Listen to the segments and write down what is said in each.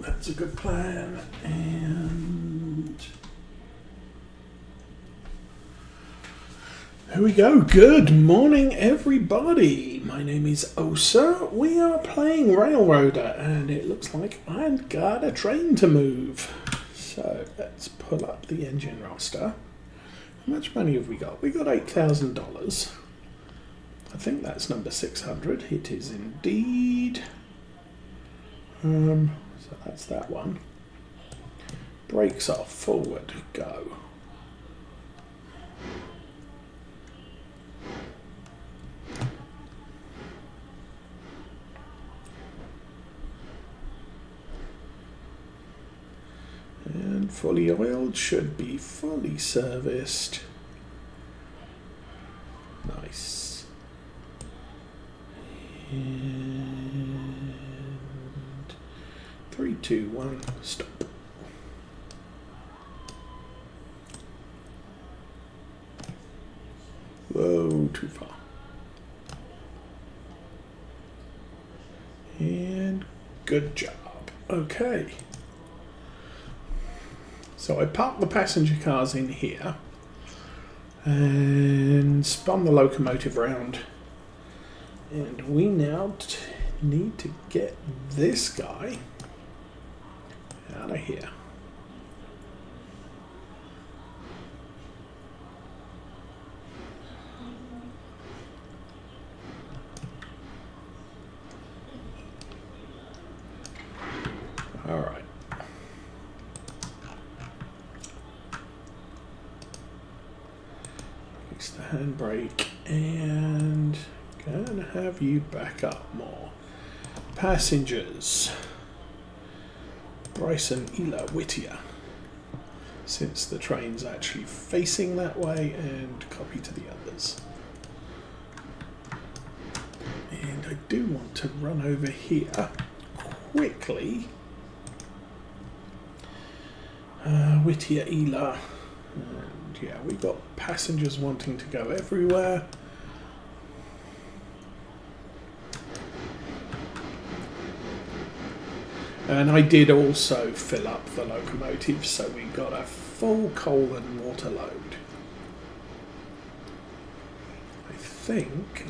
that's a good plan. And here we go. Good morning, everybody. My name is Osa. We are playing Railroader, and it looks like I've got a train to move. So let's pull up the engine roster. How much money have we got? We got $8,000. I think that's number 600. It is indeed. So that's that one. Brakes off. Forward. Go. And fully oiled, should be fully serviced. Nice. And 3, 2, 1, stop. Whoa, too far. And good job. Okay. So I parked the passenger cars in here and spun the locomotive round, and we now need to get this guy out of here. All right. Fix the handbrake and gonna have you back up more. Passengers. Bryson, Ela, Whittier. Since the train's actually facing that way, and copy to the others. And I do want to run over here quickly. Whittier, Ela, and yeah, we've got passengers wanting to go everywhere. And I did also fill up the locomotive, so we got a full coal and water load. I think.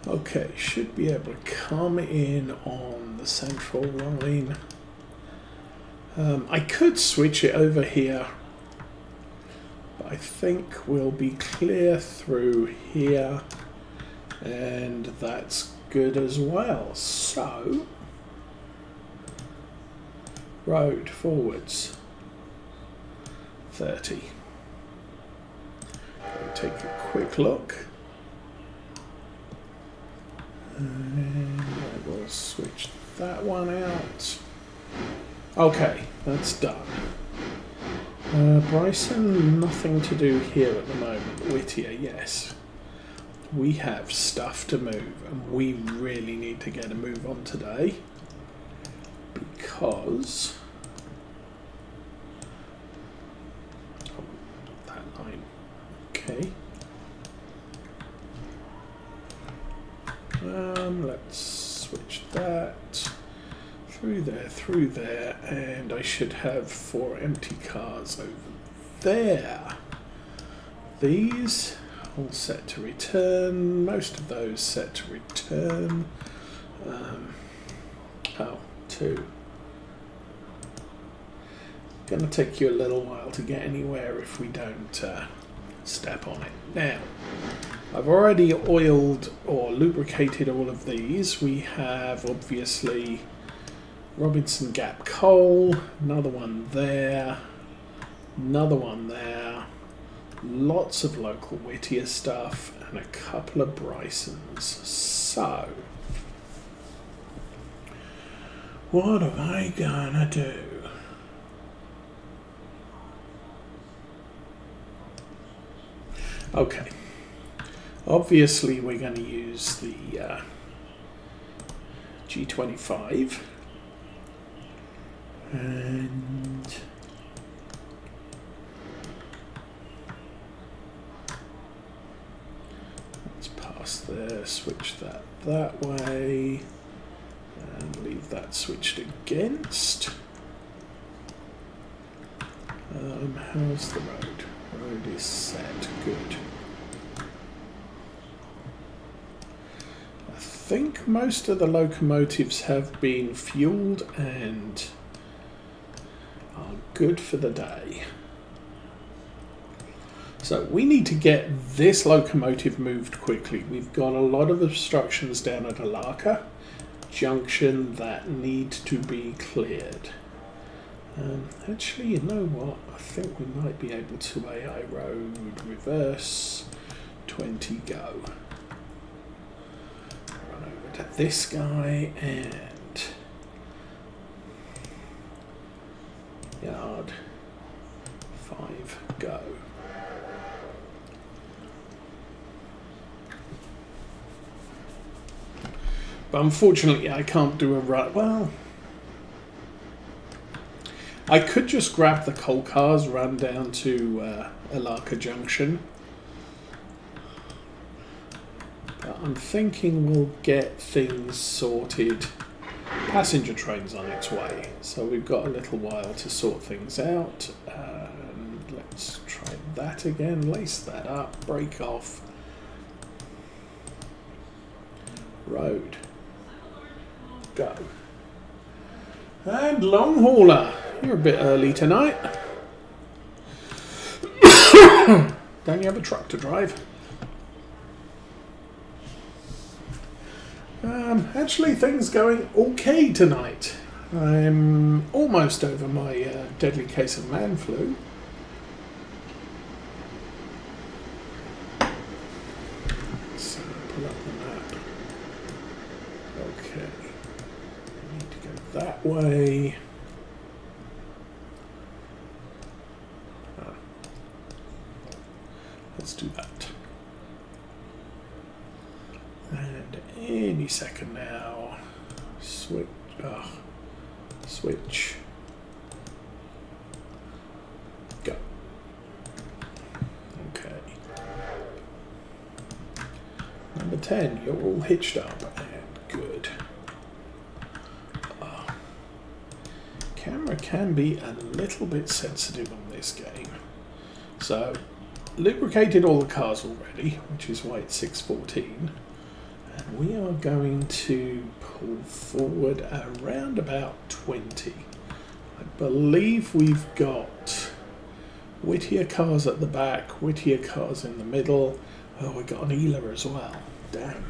Okay, should be able to come in on the central line. I could switch it over here. I think we'll be clear through here, and that's good as well. So, road forwards 30. We'll take a quick look, and I will switch that one out. Okay, that's done. Bryson, nothing to do here at the moment. Whittier, yes. We have stuff to move, and we really need to get a move on today. Because... oh, that line. Okay. Let's switch that. Through there, and I should have 4 empty cars over there. These all set to return, most of those set to return. Oh, 2. Gonna take you a little while to get anywhere if we don't step on it. Now, I've already oiled or lubricated all of these. We have obviously Robinson Gap coal, another one there, another one there, lots of local Whittier stuff, and a couple of Brysons. So, what am I gonna do? Okay, obviously we're going to use the G25. And switch that way and leave that switched against. How's the road? Road is set. Good. I think most of the locomotives have been fueled and are good for the day. So we need to get this locomotive moved quickly. We've got a lot of obstructions down at Alaka Junction that need to be cleared. Actually, you know what? I think we might be able to AI road reverse 20 go. Run over to this guy and yard 5 go. But unfortunately, I can't do a run. Well, I could just grab the coal cars, run down to Alaka Junction. But I'm thinking we'll get things sorted. Passenger train's on its way, so we've got a little while to sort things out. And let's try that again. Lace that up, break off. Road. Go. And long hauler. You're a bit early tonight. Don't you have a truck to drive? Actually, things going okay tonight. I'm almost over my deadly case of man flu. Let's pull up the map. Okay. I need to go that way. Let's do that. And any second now. Switch. Switch. Go. Okay. Number 10, you're all hitched up and good. Camera can be a little bit sensitive on this game. So, lubricated all the cars already, which is why it's 6:14. And we are going to pull forward around about 20. I believe we've got Whittier cars at the back, Whittier cars in the middle. Oh, we've got an Ealer as well. Damn.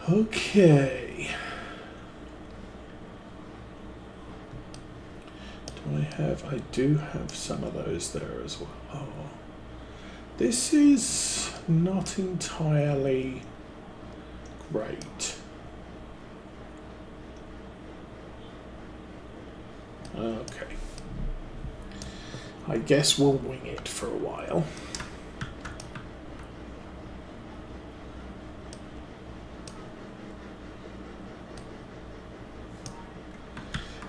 Okay. I do have some of those there as well. Oh, this is not entirely great. Okay. I guess we'll wing it for a while.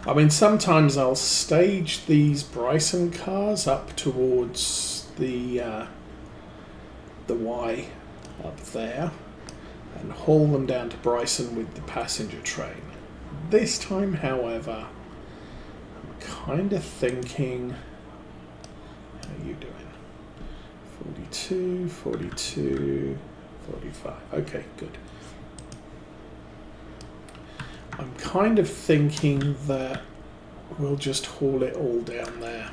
I mean, sometimes I'll stage these Bryson cars up towards the Y up there and haul them down to Bryson with the passenger train. This time, however, I'm kind of thinking, how are you doing? 42, 42, 45. Okay, good. I'm kind of thinking that we'll just haul it all down there.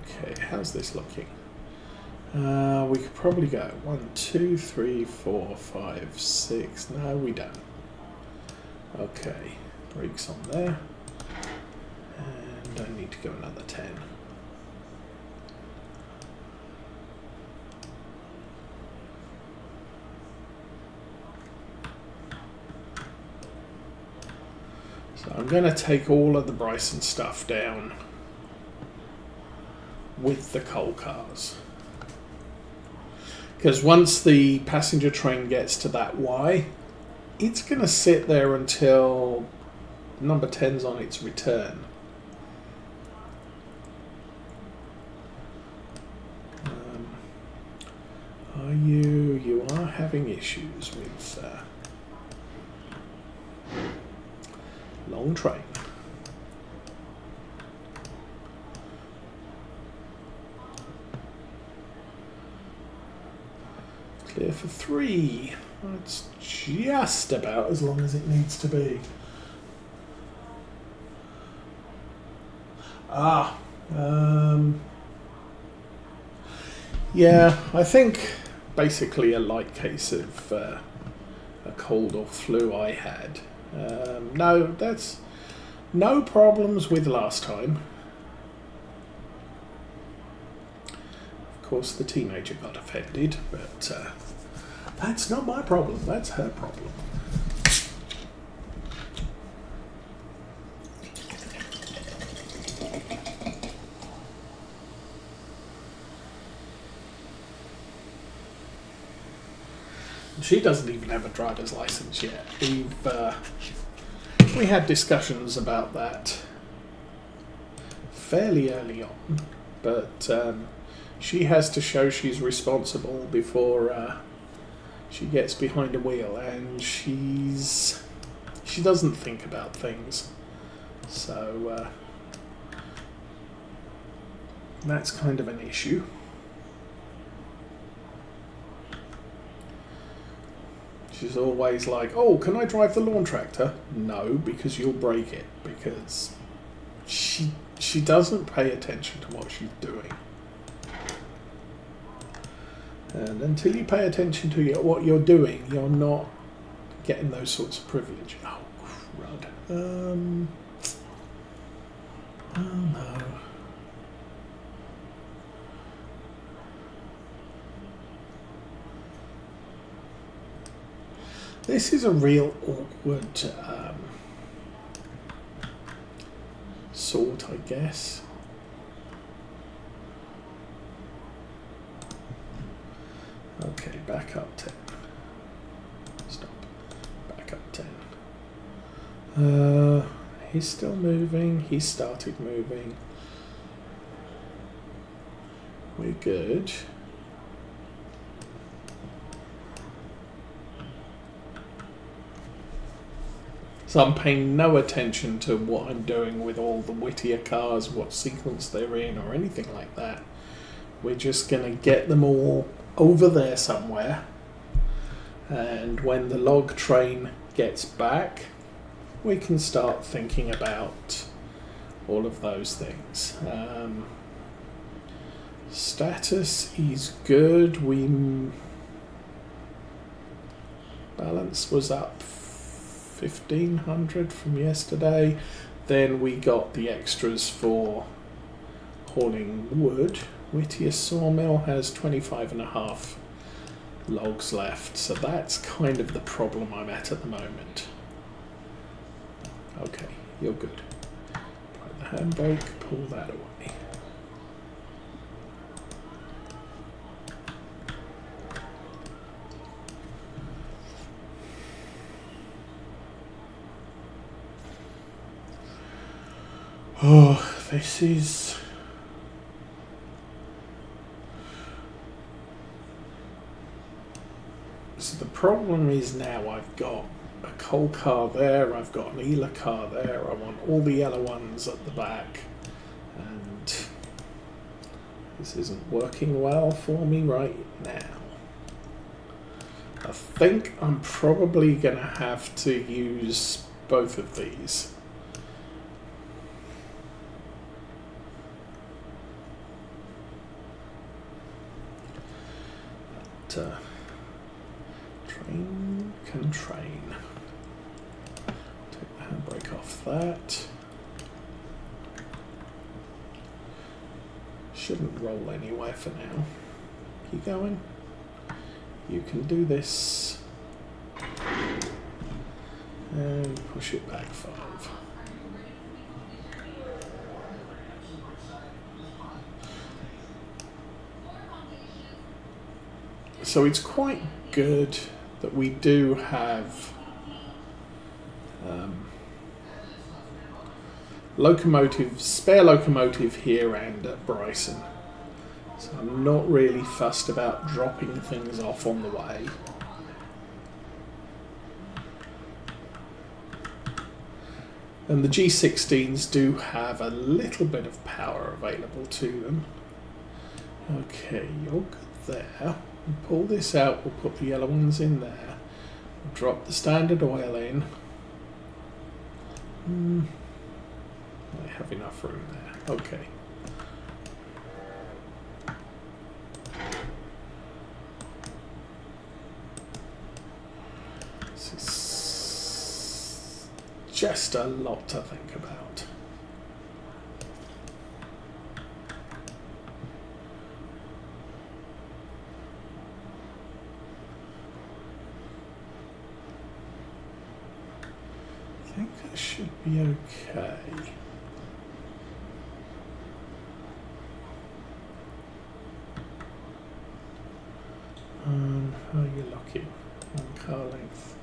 Okay, how's this looking? We could probably go 1, 2, 3, 4, 5, 6. No, we don't. Okay, brakes on there. And I need to go another 10. So I'm going to take all of the Bryson stuff down with the coal cars. Because once the passenger train gets to that Y, it's going to sit there until number 10's on its return. You are having issues with long train. Clear for 3. That's just about as long as it needs to be. Yeah, I think basically a light case of a cold or flu I had. No, that's no problems with last time. Of course, the teenager got offended, but that's not my problem. That's her problem. She doesn't even have a driver's license yet. We had discussions about that fairly early on, but she has to show she's responsible before she gets behind a wheel, and she doesn't think about things, so that's kind of an issue. She's always like, oh, can I drive the lawn tractor? No, because you'll break it. Because she doesn't pay attention to what she's doing. And until you pay attention to what you're doing, you're not getting those sorts of privilege. Oh, crud. Oh, no. This is a real awkward sort, I guess. Okay, back up 10. Stop. Back up 10. He's still moving. He started moving. We're good. So I'm paying no attention to what I'm doing with all the Whittier cars, what sequence they're in, or anything like that. We're just going to get them all over there somewhere. And when the log train gets back, we can start thinking about all of those things. Status is good. Balance was up 1,500 from yesterday. Then we got the extras for hauling wood. Whittier Sawmill has 25.5 logs left, so that's kind of the problem I'm at the moment. Okay, you're good. Apply the handbrake, pull that away. Oh, this is... So the problem is now I've got a coal car there, I've got an Ela car there, I want all the yellow ones at the back, and this isn't working well for me right now. I think I'm probably going to have to use both of these. Train can train. Take the handbrake off that. Shouldn't roll anywhere for now. Keep going. You can do this. And push it back 5. So it's quite good that we do have spare locomotive here and at Bryson. So I'm not really fussed about dropping things off on the way. And the G16s do have a little bit of power available to them. Okay, you're good there. We'll pull this out, we'll put the yellow ones in there. We'll drop the standard oil in. I have enough room there. Okay. This is just a lot to think about. I think that should be okay. How are you looking on car length?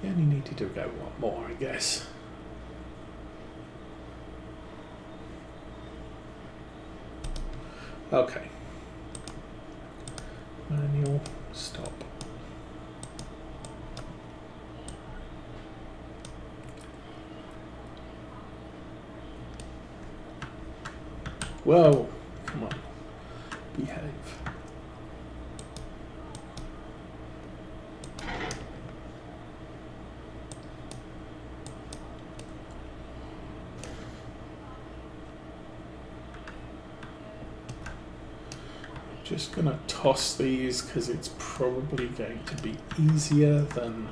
You only needed to go one more, I guess. Okay. Manual, stop. Whoa, come on, behave. Just gonna toss these because it's probably going to be easier than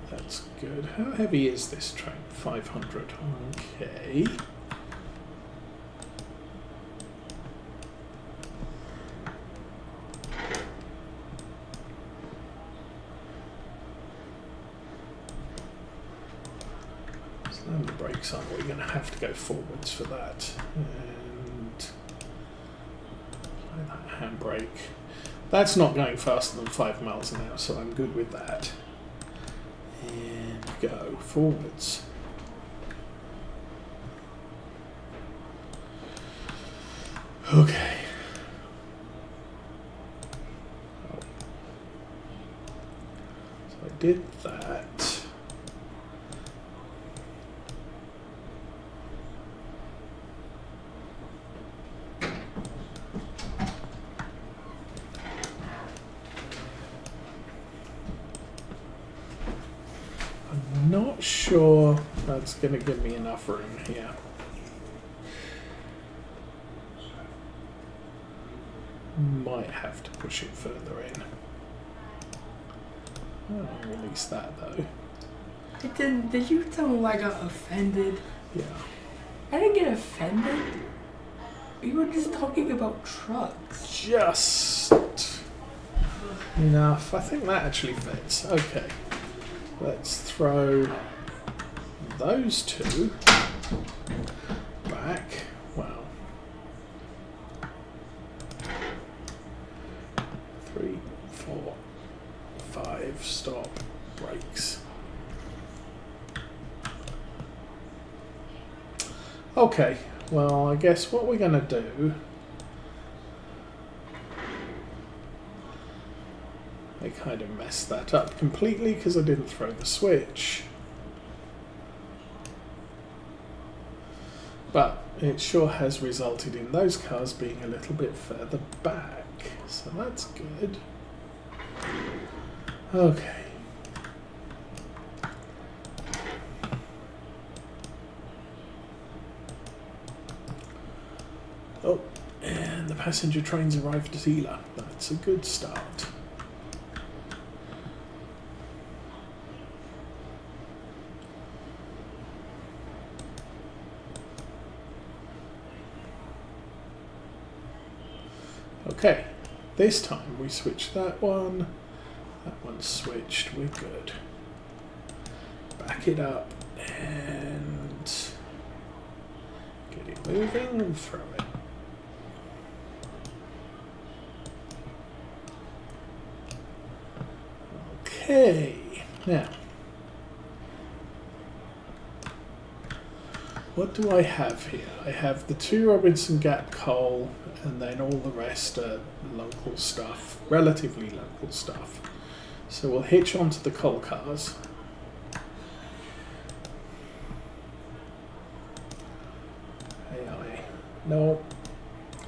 that's good. How heavy is this train? 500. Okay. Slam the brakes on. We're going to have to go forwards for that. And apply that handbrake. That's not going faster than 5 miles an hour, so I'm good with that. And go forwards. Okay. Oh. So I did that. Not sure that's going to give me enough room here. Might have to push it further in. I'll release that though. Did you tell me I got offended? Yeah. I didn't get offended. We were just talking about trucks. Just enough. I think that actually fits. Okay. Let's throw those two back. Wow. 3, 4, 5, stop, brakes. Okay, well, I guess what we're going to do, I kind of messed that up completely because I didn't throw the switch. But it sure has resulted in those cars being a little bit further back. So that's good. Okay. Oh, and the passenger trains arrived at Ela. That's a good start. Okay, this time we switched that one switched, we're good. Back it up and get it moving and throw it. Okay, now What do I have here? I have the 2 Robinson Gap coal, and then all the rest are local stuff, relatively local stuff. So we'll hitch onto the coal cars. AI. No.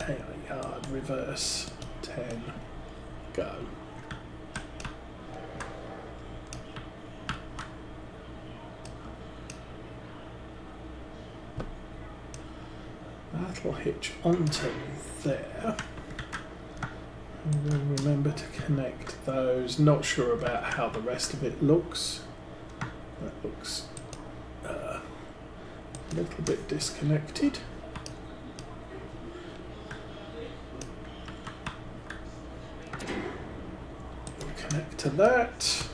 AI yard, reverse, 10, go. That'll hitch onto there. And then remember to connect those. Not sure about how the rest of it looks. That looks a little bit disconnected. We'll connect to that.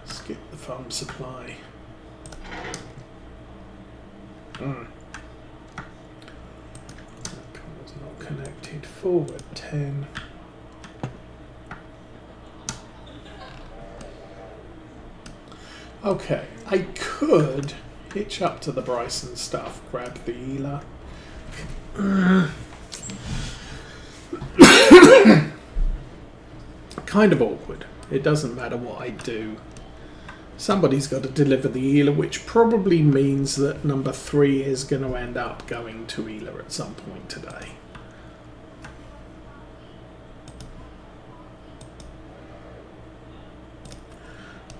Skip the farm supply. That was not connected. Forward 10. Okay, I could hitch up to the Bryson stuff, grab the Eela. Kind of awkward. It doesn't matter what I do. Somebody's got to deliver the Eela, which probably means that number 3 is going to end up going to Eela at some point today.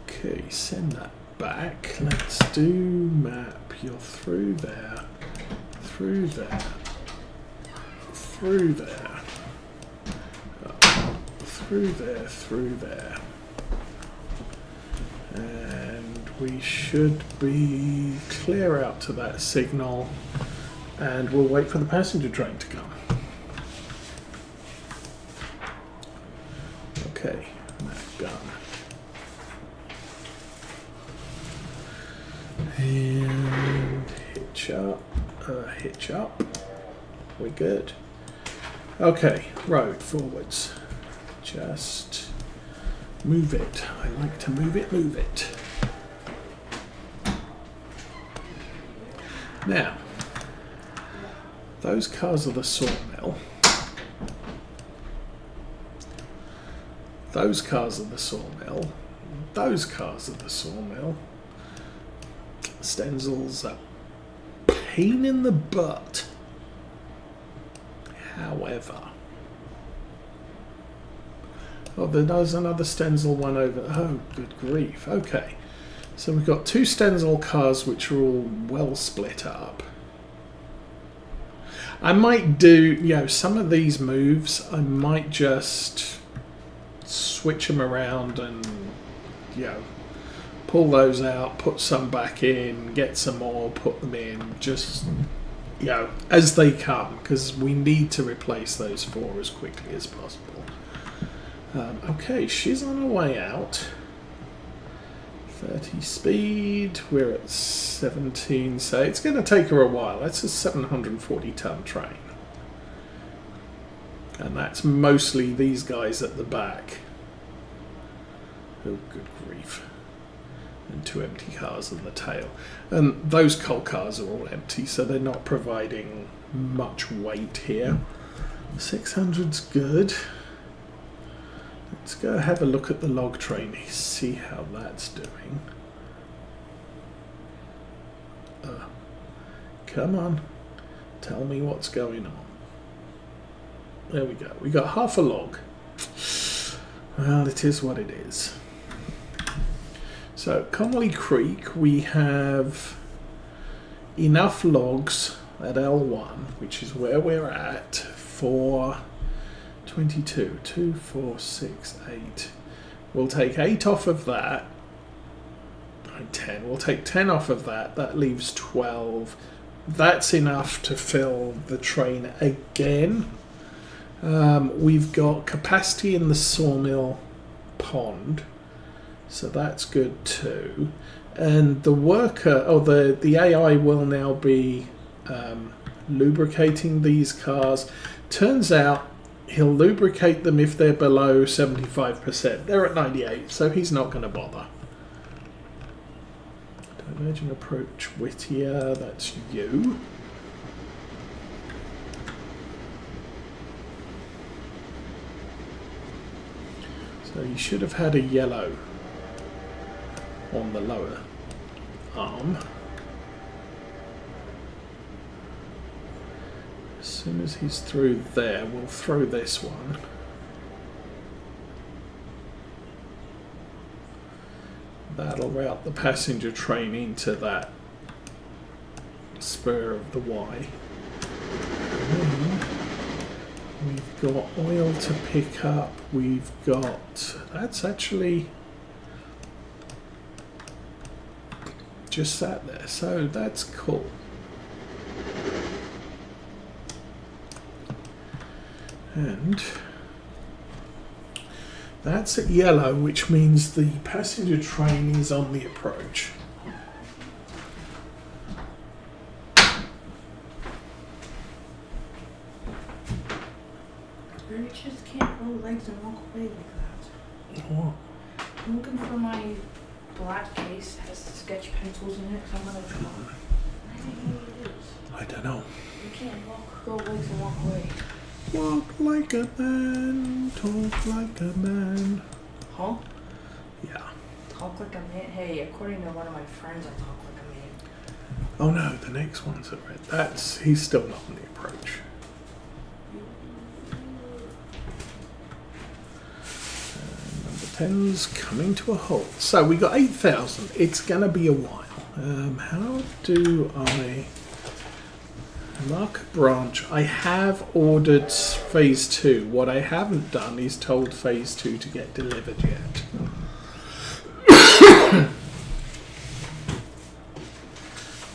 Okay, send that back. Let's do map. You're through there, through there, through there, through there, through there. And we should be clear out to that signal, and we'll wait for the passenger train to come. Okay, map done. And hitch up, we're good. Okay, road forwards, just move it. I like to move it, move it. Now, those cars are the sawmill. Those cars are the sawmill. Those cars are the sawmill. Stenzel's a pain in the butt. However, oh, there's another Stenzel one over. Oh, good grief. Okay. So we've got 2 Stenzel cars which are all well split up. I might do, some of these moves, I might just switch them around and, pull those out, put some back in, get some more, put them in, just, as they come, because we need to replace those 4 as quickly as possible. Okay, she's on her way out. 30 speed, we're at 17, so it's going to take her a while. That's a 740 ton train. And that's mostly these guys at the back. Oh, good grief. And 2 empty cars on the tail. And those coal cars are all empty, so they're not providing much weight here. 600's good. Let's go have a look at the log train, see how that's doing. Come on, tell me what's going on. There we go, we got half a log. Well, it is what it is. So, Connolly Creek, we have enough logs at L1, which is where we're at, for 22, 2, 4, 6, 8. We'll take 8 off of that. 10. We'll take 10 off of that. That leaves 12. That's enough to fill the train again. We've got capacity in the sawmill pond, so that's good too. And the worker, the AI will now be lubricating these cars. Turns out he'll lubricate them if they're below 75%. They're at 98, so he's not going to bother. Divergent approach, Whittier, that's you. So you should have had a yellow on the lower arm. As soon as he's through there, we'll throw this one. That'll route the passenger train into that spur of the Y. And we've got oil to pick up. We've got... That's actually just sat there, so that's cool. And that's at yellow, which means the passenger train is on the approach. You just can't roll legs and walk away like that. What? I'm looking for my black case. It has sketch pencils in it. So I'm gonna draw. I think it is. I don't know. You can't roll legs and walk away. Walk like a man, talk like a man. Huh? Yeah. Talk like a man? Hey, according to one of my friends, I talk like a man. Oh no, the next one's at red. That's... He's still not on the approach. And number 10's coming to a halt. So we got 8,000. It's going to be a while. How do I... Mark branch. I have ordered phase 2. What I haven't done is told phase 2 to get delivered yet.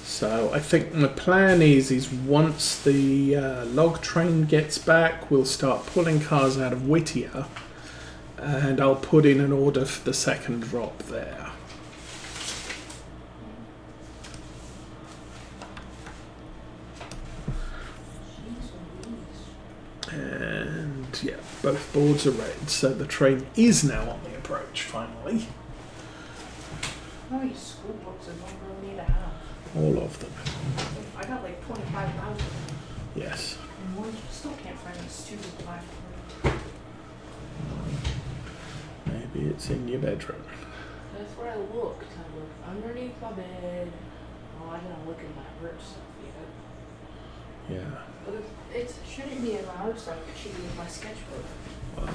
So I think my plan is once the log train gets back, we'll start pulling cars out of Whittier, and I'll put in an order for the second drop there. And yeah, both boards are red, so the train is now on the approach finally. How many school books does one really need to have? All of them. I got like 25,000. Yes. And one still can't find a stupid black print. Maybe it's in your bedroom. That's where I looked. I looked underneath my bed. Oh, I didn't look in my work stuff yet. Yeah. But it shouldn't be in my work stuff. It should be in my sketchbook. Well,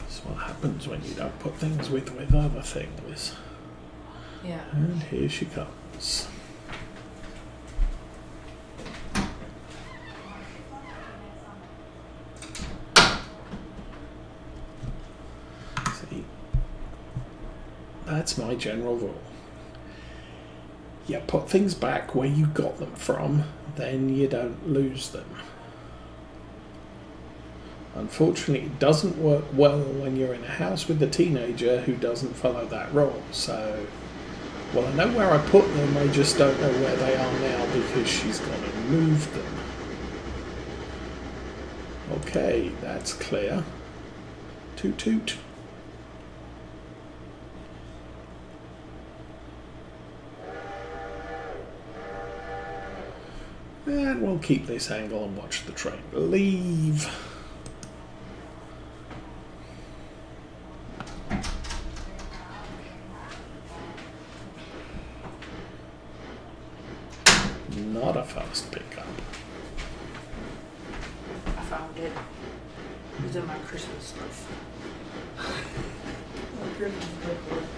that's what happens when you don't put things with other things. Yeah. And here she comes. See, that's my general rule. You put things back where you got them from, then you don't lose them. Unfortunately, it doesn't work well when you're in a house with a teenager who doesn't follow that rule. So, well, I know where I put them, I just don't know where they are now because she's gone and moved them. Okay, that's clear. Toot toot. And we'll keep this angle and watch the train leave. Not a fast pickup. I found it. It was in my Christmas stuff. My Christmas decoration.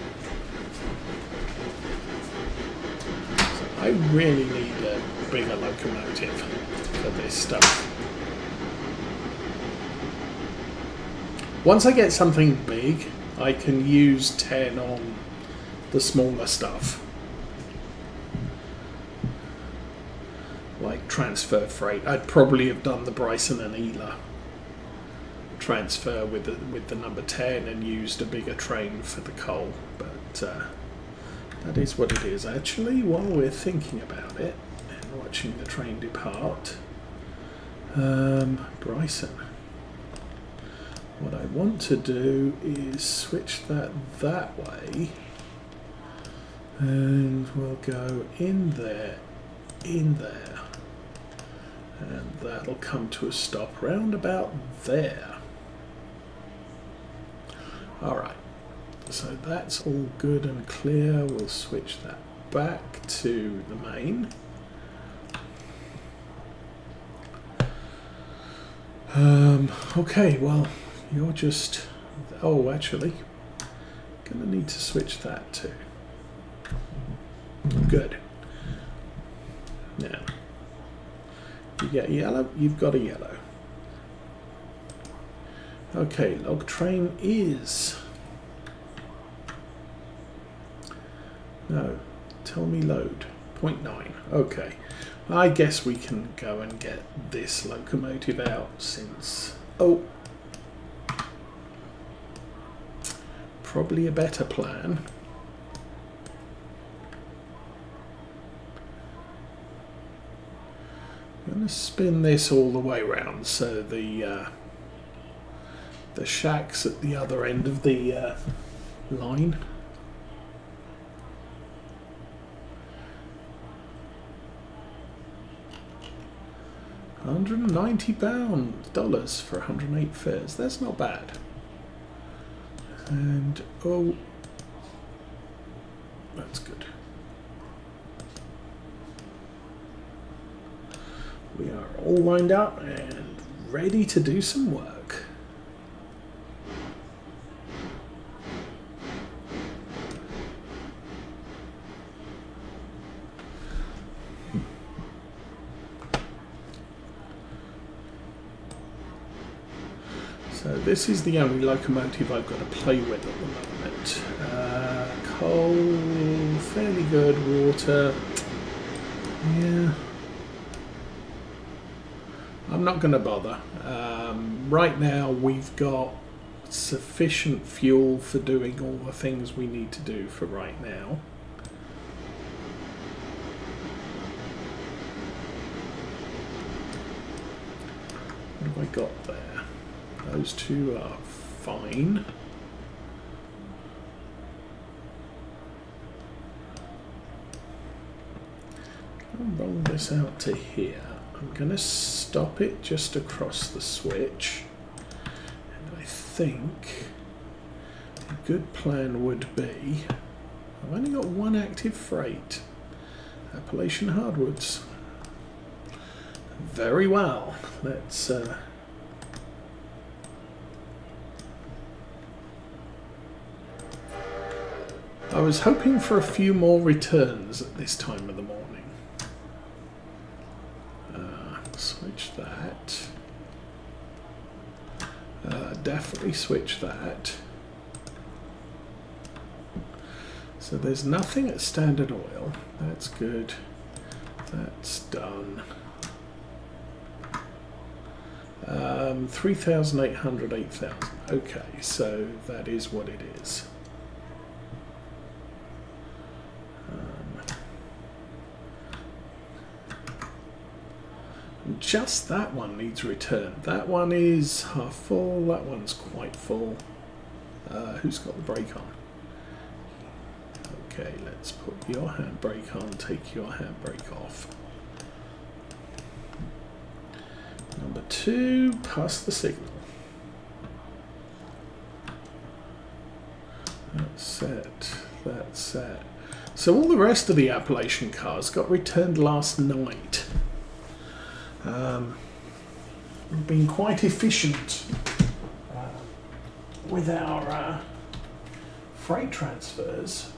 So I really need a bigger locomotive for this stuff. Once I get something big, I can use 10 on the smaller stuff. Like transfer freight. I'd probably have done the Bryson and Ela transfer with the number 10 and used a bigger train for the coal, but that is what it is. Actually, while we're thinking about it and watching the train depart, Bryson, what I want to do is switch that way And we'll go in there, and that'll come to a stop round about there. Alright, so that's all good and clear. We'll switch that back to the main. Okay, well, you're just... Oh, actually, gonna need to switch that too. Good. Now, you get yellow, you've got a yellow. Okay, log train is... No, tell me load. 0.9. Okay. I guess we can go and get this locomotive out since... Oh! Probably a better plan. I'm going to spin this all the way around so the shack's at the other end of the line. $190 for 108 fares. That's not bad. And oh, that's good. We are all lined up and ready to do some work. So this is the only locomotive I've got to play with at the moment. Coal, fairly good. Water, yeah. I'm not going to bother. Right now we've got sufficient fuel for doing all the things we need to do for right now. What have I got there? Those two are fine. I'll roll this out to here. I'm going to stop it just across the switch. And I think a good plan would be... I've only got one active freight. Appalachian Hardwoods. Very well. Let's... I was hoping for a few more returns at this time of the morning. Switch that. Definitely switch that. So there's nothing at Standard Oil. That's good. That's done. 3,800, 8,000. Okay, so that is what it is. Just that one needs return. That one is half full. That one's quite full. Who's got the brake on? Okay, let's put your handbrake on. Take your handbrake off. Number 2, pass the signal. That's set. That's set. So all the rest of the Appalachian cars got returned last night. We've been quite efficient with our freight transfers.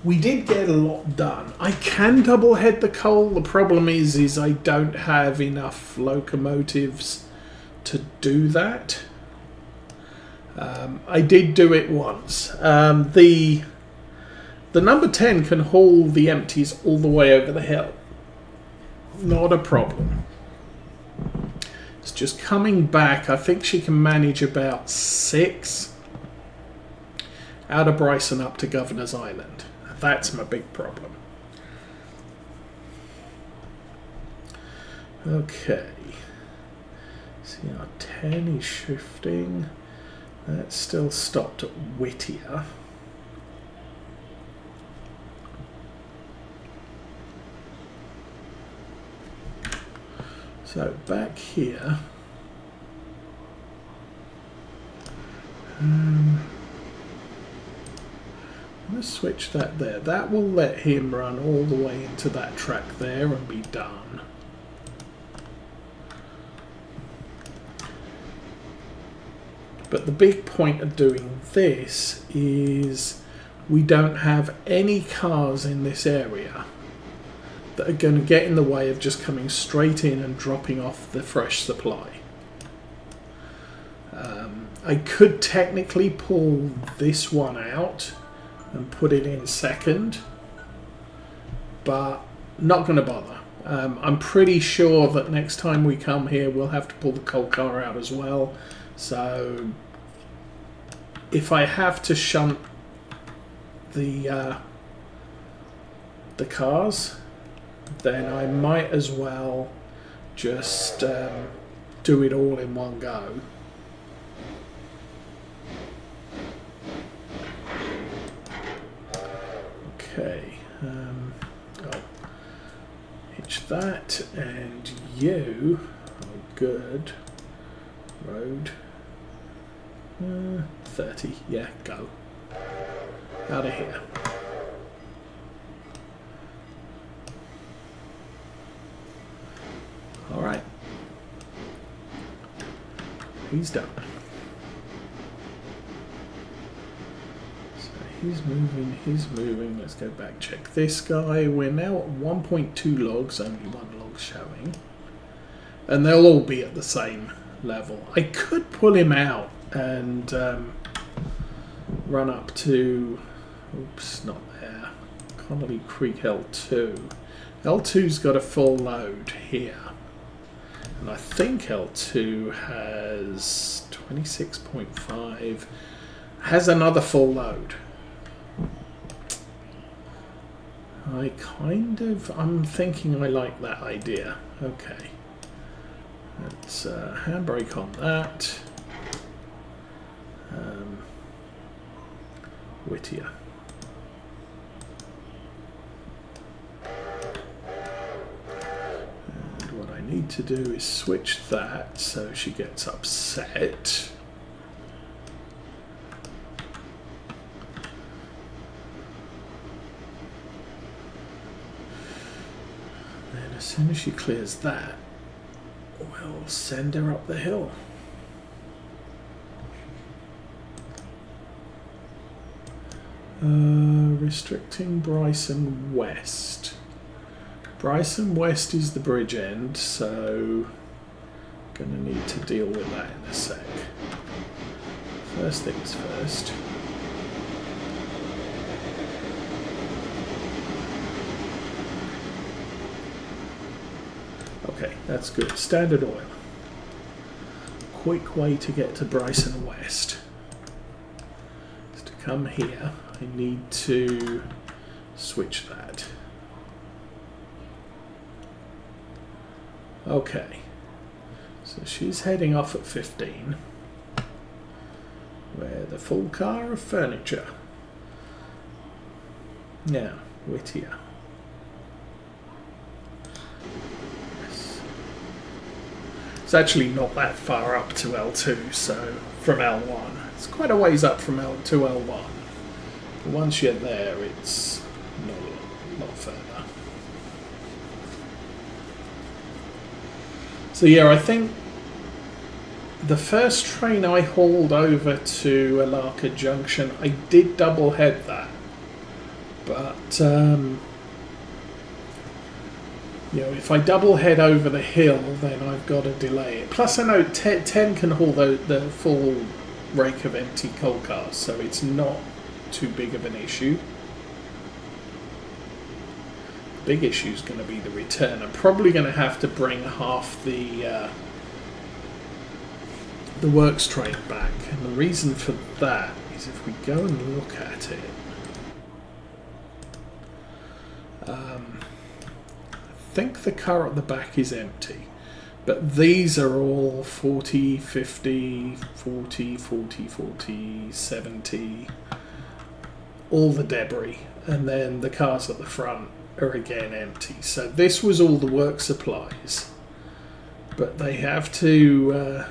We did get a lot done. I can double head the coal. The problem is I don't have enough locomotives to do that. I did do it once. The number 10 can haul the empties all the way over the hill. Not a problem. It's just coming back. I think she can manage about 6 out of Bryson up to Governor's Island. That's my big problem. Okay. CR10 is shifting. That's still stopped at Whittier. So back here, I'm going to switch that there. That will let him run all the way into that track there and be done. But the big point of doing this is we don't have any cars in this area that are going to get in the way of just coming straight in and dropping off the fresh supply. I could technically pull this one out and put it in second, but not going to bother. I'm pretty sure that next time we come here we'll have to pull the coal car out as well. So if I have to shunt the cars, then I might as well just do it all in one go. Okay, I'll hitch that, and you, oh good, road, 30, yeah, go, out of here. Alright, he's done. So he's moving, let's go back, check this guy. We're now at 1.2 logs, only one log showing. And they'll all be at the same level. I could pull him out and run up to, oops, not there, Connolly Creek L2. L2's got a full load here. And I think L2 has 26.5, has another full load. I'm thinking I like that idea. Okay. Let's handbrake on that. Whittier. Need to do is switch that so she gets upset. Then as soon as she clears that, we'll send her up the hill. Restricting Bryson West. Bryson West is the bridge end, so going to need to deal with that in a sec. First things first. Okay, that's good. Standard Oil. Quick way to get to Bryson West is to come here. I need to switch that. Okay, so she's heading off at 15. Where the full car of furniture. Now, Whittier. Yes. It's actually not that far up to L2, so from L1. It's quite a ways up from L2 to L1. But once you're there, it's not a lot further. So yeah, I think the first train I hauled over to Alaka Junction, I did double head that. But, you know, if I double head over the hill, then I've got to delay it. Plus I know 10 can haul the full rake of empty coal cars, so it's not too big of an issue. Big issue is going to be the return. I'm probably going to have to bring half the works train back, and the reason for that is if we go and look at it, I think the car at the back is empty, but these are all 40, 50, 40, 40, 40, 70, all the debris, and then the cars at the front are again empty. So this was all the work supplies but they have to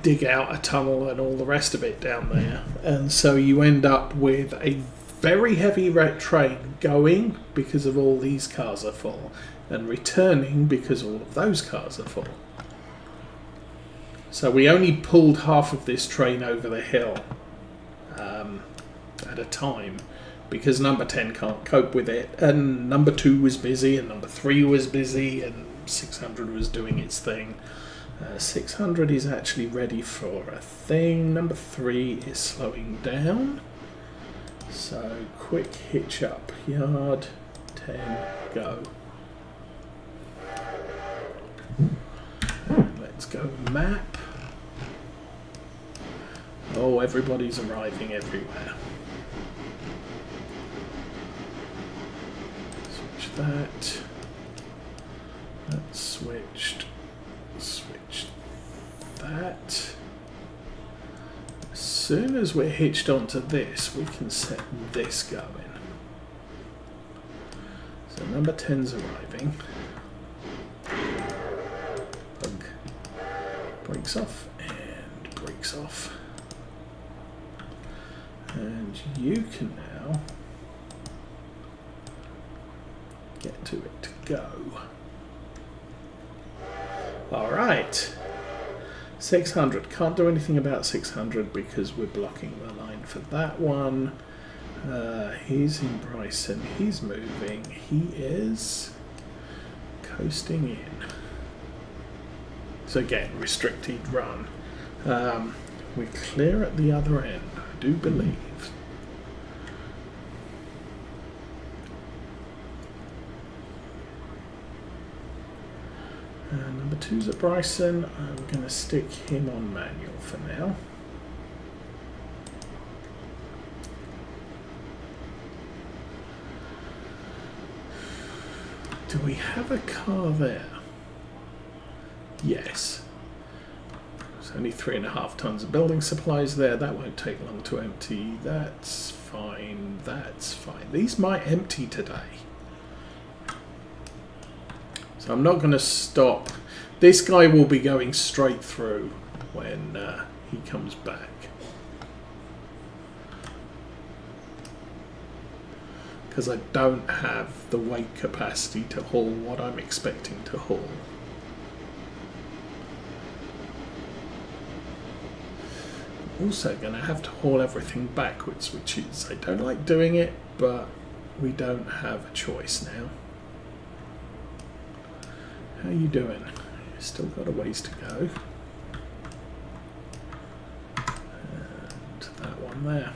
dig out a tunnel and all the rest of it down there, and so you end up with a very heavy train going because of all these cars are full, and returning because all of those cars are full. So we only pulled half of this train over the hill at a time because number 10 can't cope with it, and number 2 was busy, and number 3 was busy, and 600 was doing its thing. 600 is actually ready for a thing. Number 3 is slowing down. So quick hitch up, yard, 10, go. Let's go map. Oh, everybody's arriving everywhere. Switch that. That's switched. Switch that. As soon as we're hitched onto this, we can set this going. So number 10's arriving. Bug. Brakes off and brakes off. And you can now get to it to go. Alright. 600. Can't do anything about 600 because we're blocking the line for that one. He's in Bryson. He's moving. He is coasting in. So again, restricted run. We're clear at the other end, I do believe. Number 2's at Bryson. I'm going to stick him on manual for now. Do we have a car there? Yes. There's only 3.5 tons of building supplies there. That won't take long to empty. That's fine. That's fine. These might empty today. So I'm not going to stop. This guy will be going straight through when he comes back. Because I don't have the weight capacity to haul what I'm expecting to haul. I'm also going to have to haul everything backwards, which is, I don't like doing it, but we don't have a choice now. How you doing? Still got a ways to go. And that one there.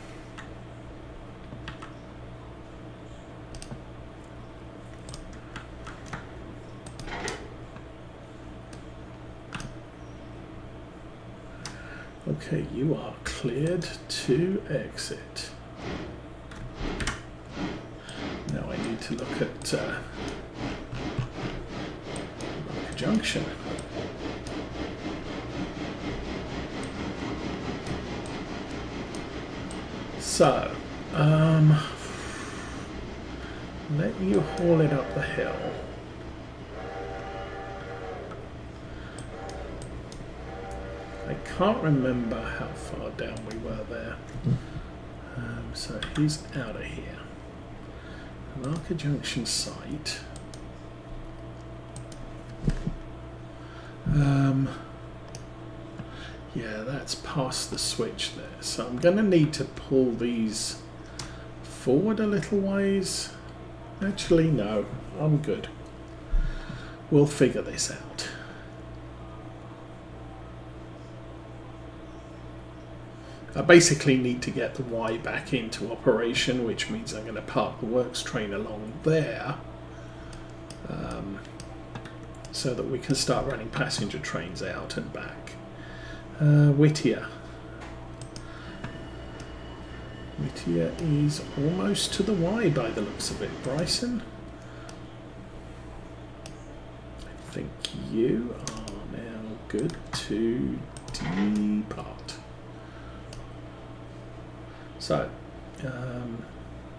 Okay, you are cleared to exit. Now I need to look at Junction. So, let you haul it up the hill. I can't remember how far down we were there. So he's out of here. Marker Junction site. Yeah, that's past the switch there. So I'm going to need to pull these forward a little ways. Actually, no, I'm good. We'll figure this out. I basically need to get the Y back into operation, which means I'm going to park the works train along there. So that we can start running passenger trains out and back. Whittier. Whittier is almost to the Y by the looks of it. Bryson? I think you are now good to depart. So,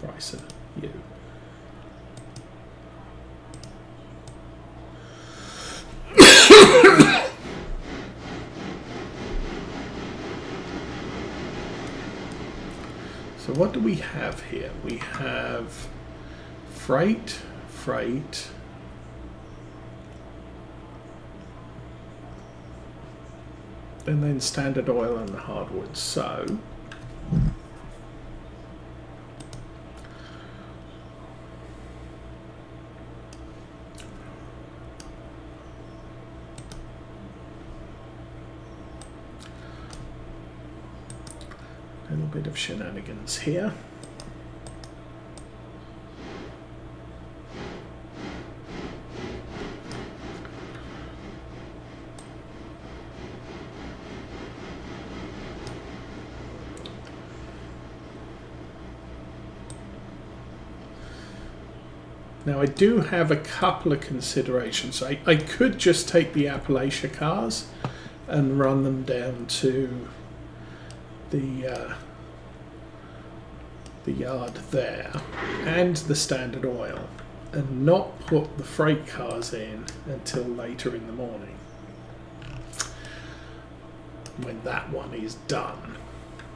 Bryson, you. what do we have here? We have freight, freight, and then Standard Oil and the hardwood. So a little bit of shenanigans here. Now I do have a couple of considerations. I could just take the Appalachia cars and run them down to the yard there and the Standard Oil and not put the freight cars in until later in the morning when that one is done.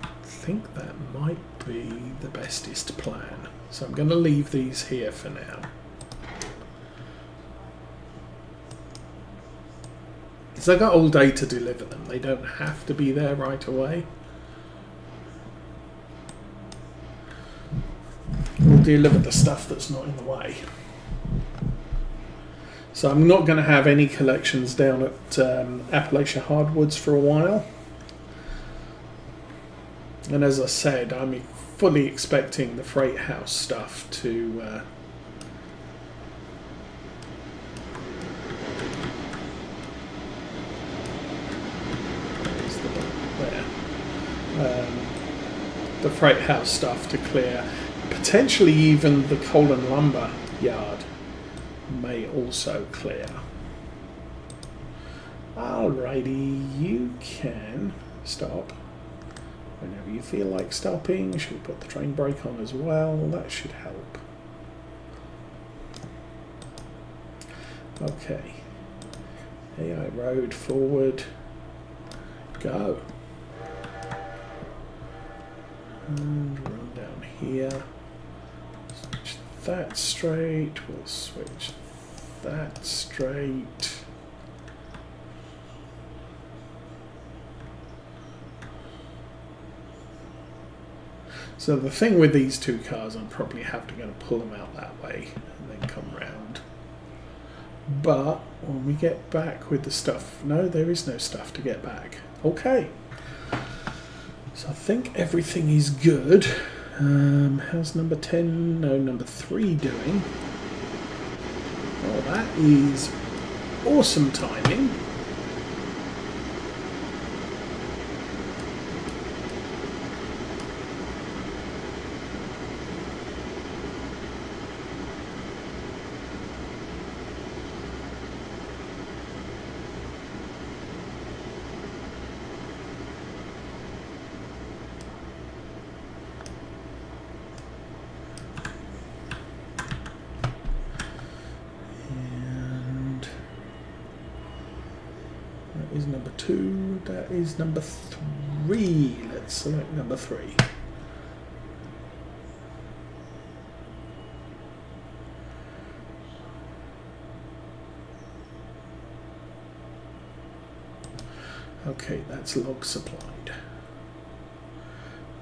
I think that might be the bestest plan. So I'm going to leave these here for now. Because I've got all day to deliver them. They don't have to be there right away. We'll deliver the stuff that's not in the way. So I'm not going to have any collections down at Appalachia Hardwoods for a while. And as I said, I'm fully expecting the freight house stuff to the freight house stuff to clear. Potentially even the coal and lumber yard may also clear. Alrighty, you can stop whenever you feel like stopping. Should we put the train brake on as well? That should help. Okay. AI road forward. Go. And run down here. Switch that straight. We'll switch that straight. So the thing with these two cars, I'm probably going to pull them out that way and then come round. But when we get back with the stuff, no, there is no stuff to get back. Okay. So I think everything is good. How's number 10? No, number 3 doing? Oh, that is awesome timing. Is number 2, that is number 3. Let's select number 3. Okay, that's log supplied.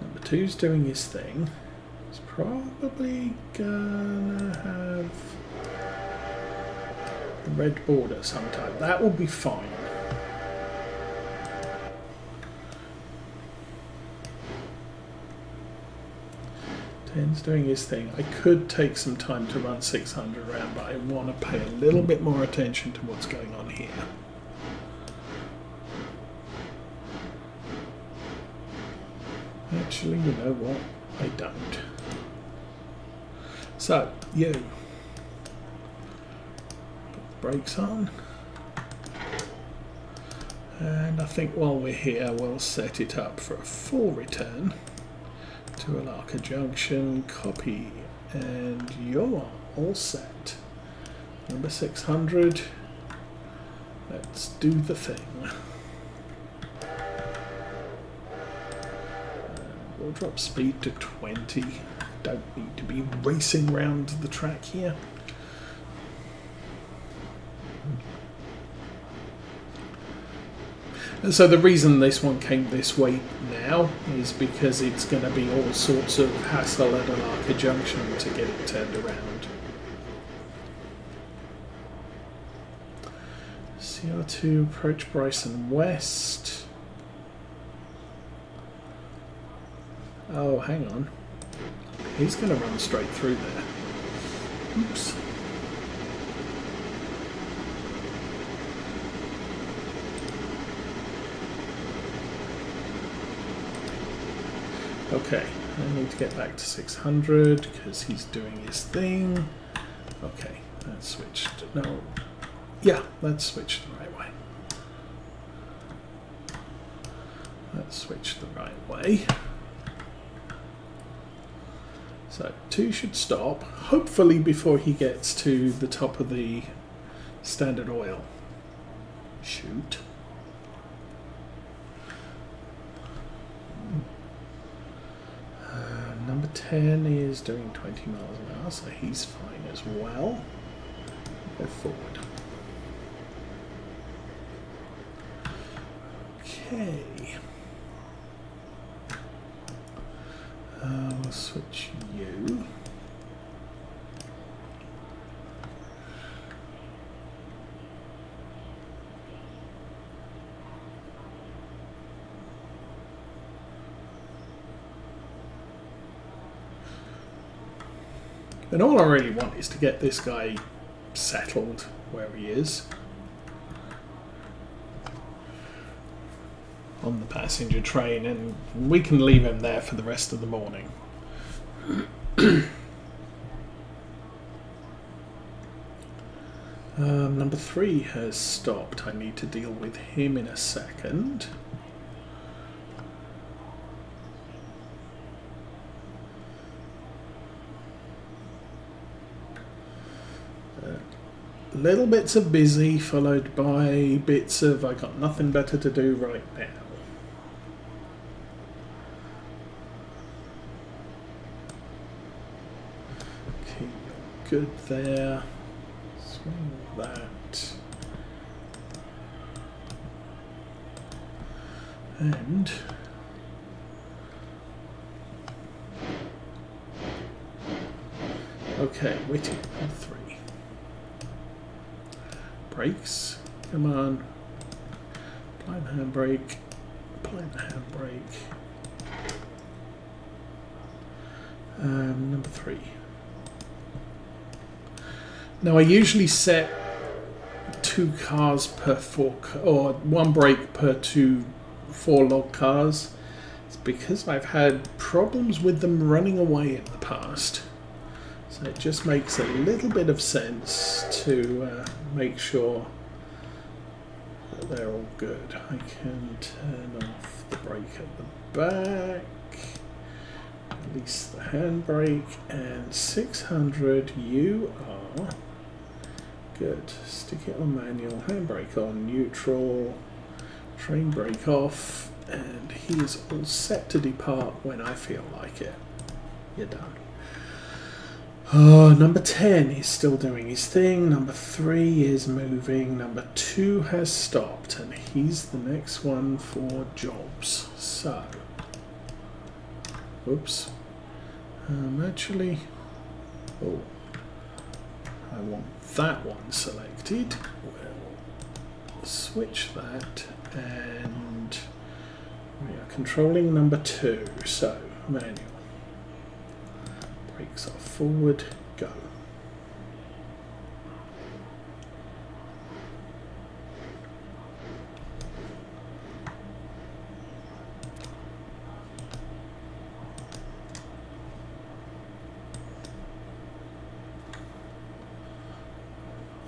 Number 2's doing his thing. It's probably gonna have the red border sometime. That will be fine. 10's doing his thing. I could take some time to run 600 around, but I want to pay a little bit more attention to what's going on here. Actually, you know what? I don't. So, you. Put the brakes on. And I think while we're here, we'll set it up for a full return to Alaka Junction, copy, and you're all set. Number 600. Let's do the thing. We'll drop speed to 20. Don't need to be racing around the track here. And so the reason this one came this way now is because it's going to be all sorts of hassle at an Arca junction to get it turned around. CR2, approach Bryson West. Oh, hang on. He's going to run straight through there. Oops. Okay, I need to get back to 600 because he's doing his thing. Okay, that's switched. No. Yeah, that's switched the right way. That's switched the right way. So 2 should stop, hopefully before he gets to the top of the Standard Oil. Shoot. Number 10 is doing 20 miles an hour, so he's fine as well. Go forward. Okay. We'll switch you. And all I really want is to get this guy settled where he is. On the passenger train, and we can leave him there for the rest of the morning. Number 3 has stopped. I need to deal with him in a second. Little bits of busy followed by bits of I got nothing better to do right now. Okay, you're good there. Swing that. And okay, waiting on 3. Brakes, come on. Apply the handbrake. Apply the handbrake. Number 3. Now I usually set 2 cars per 4, or 1 brake per 4 log cars. It's because I've had problems with them running away in the past. So it just makes a little bit of sense to make sure that they're all good. I can turn off the brake at the back, release the handbrake, and 600, you are good. Stick it on manual, handbrake on neutral, train brake off, and he is all set to depart when I feel like it. You're done. Number 10 is still doing his thing. Number 3 is moving. Number 2 has stopped, and he's the next one for jobs. So, oops. Actually, oh, I want that one selected. We'll switch that, and we are controlling number 2. So, manual. Brakes off, forward, go.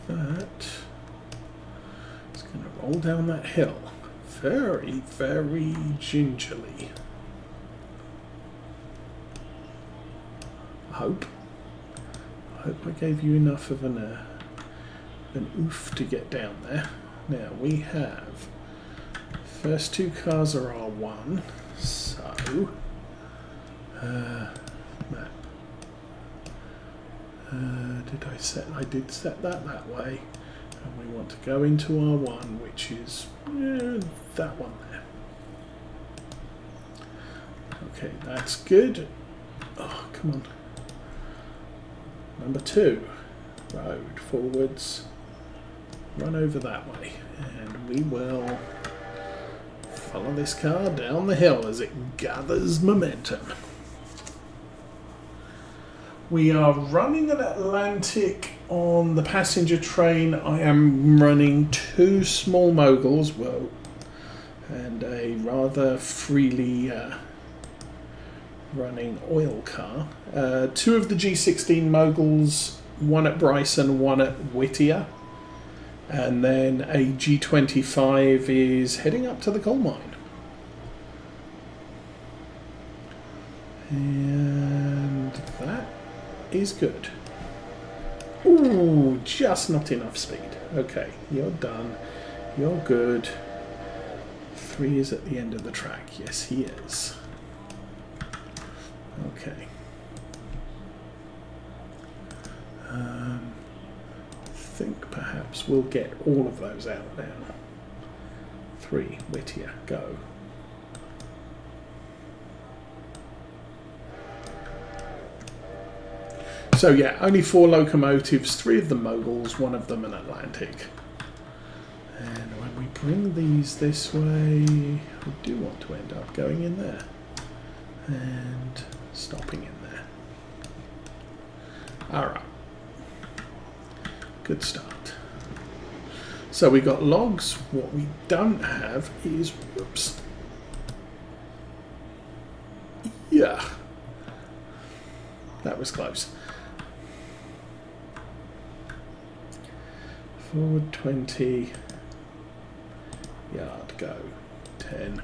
That is going to roll down that hill very, very gingerly. I hope I gave you enough of an oof to get down there. Now we have first 2 cars are R1, so Map. I did set that way. And we want to go into R1, which is that one there. Okay, that's good. Oh, come on. Number 2. Road forwards. Run over that way. And we will follow this car down the hill as it gathers momentum. We are running an Atlantic on the passenger train. I am running 2 small moguls, well, and a rather freely running oil car. 2 of the G16 moguls, one at Bryson, one at Whittier. And then a G25 is heading up to the coal mine. And that is good. Ooh, just not enough speed. Okay, you're done. You're good. 3 is at the end of the track. Yes, he is. Okay. I think perhaps we'll get all of those out now. 3, Whittier, go. So yeah, only 4 locomotives, 3 of them moguls, 1 of them an Atlantic. And when we bring these this way, we do want to end up going in there. And stopping in there. Alright. Good start. So we got logs. What we don't have is... Whoops. Yeah. That was close. Forward 20. Yard go. 10.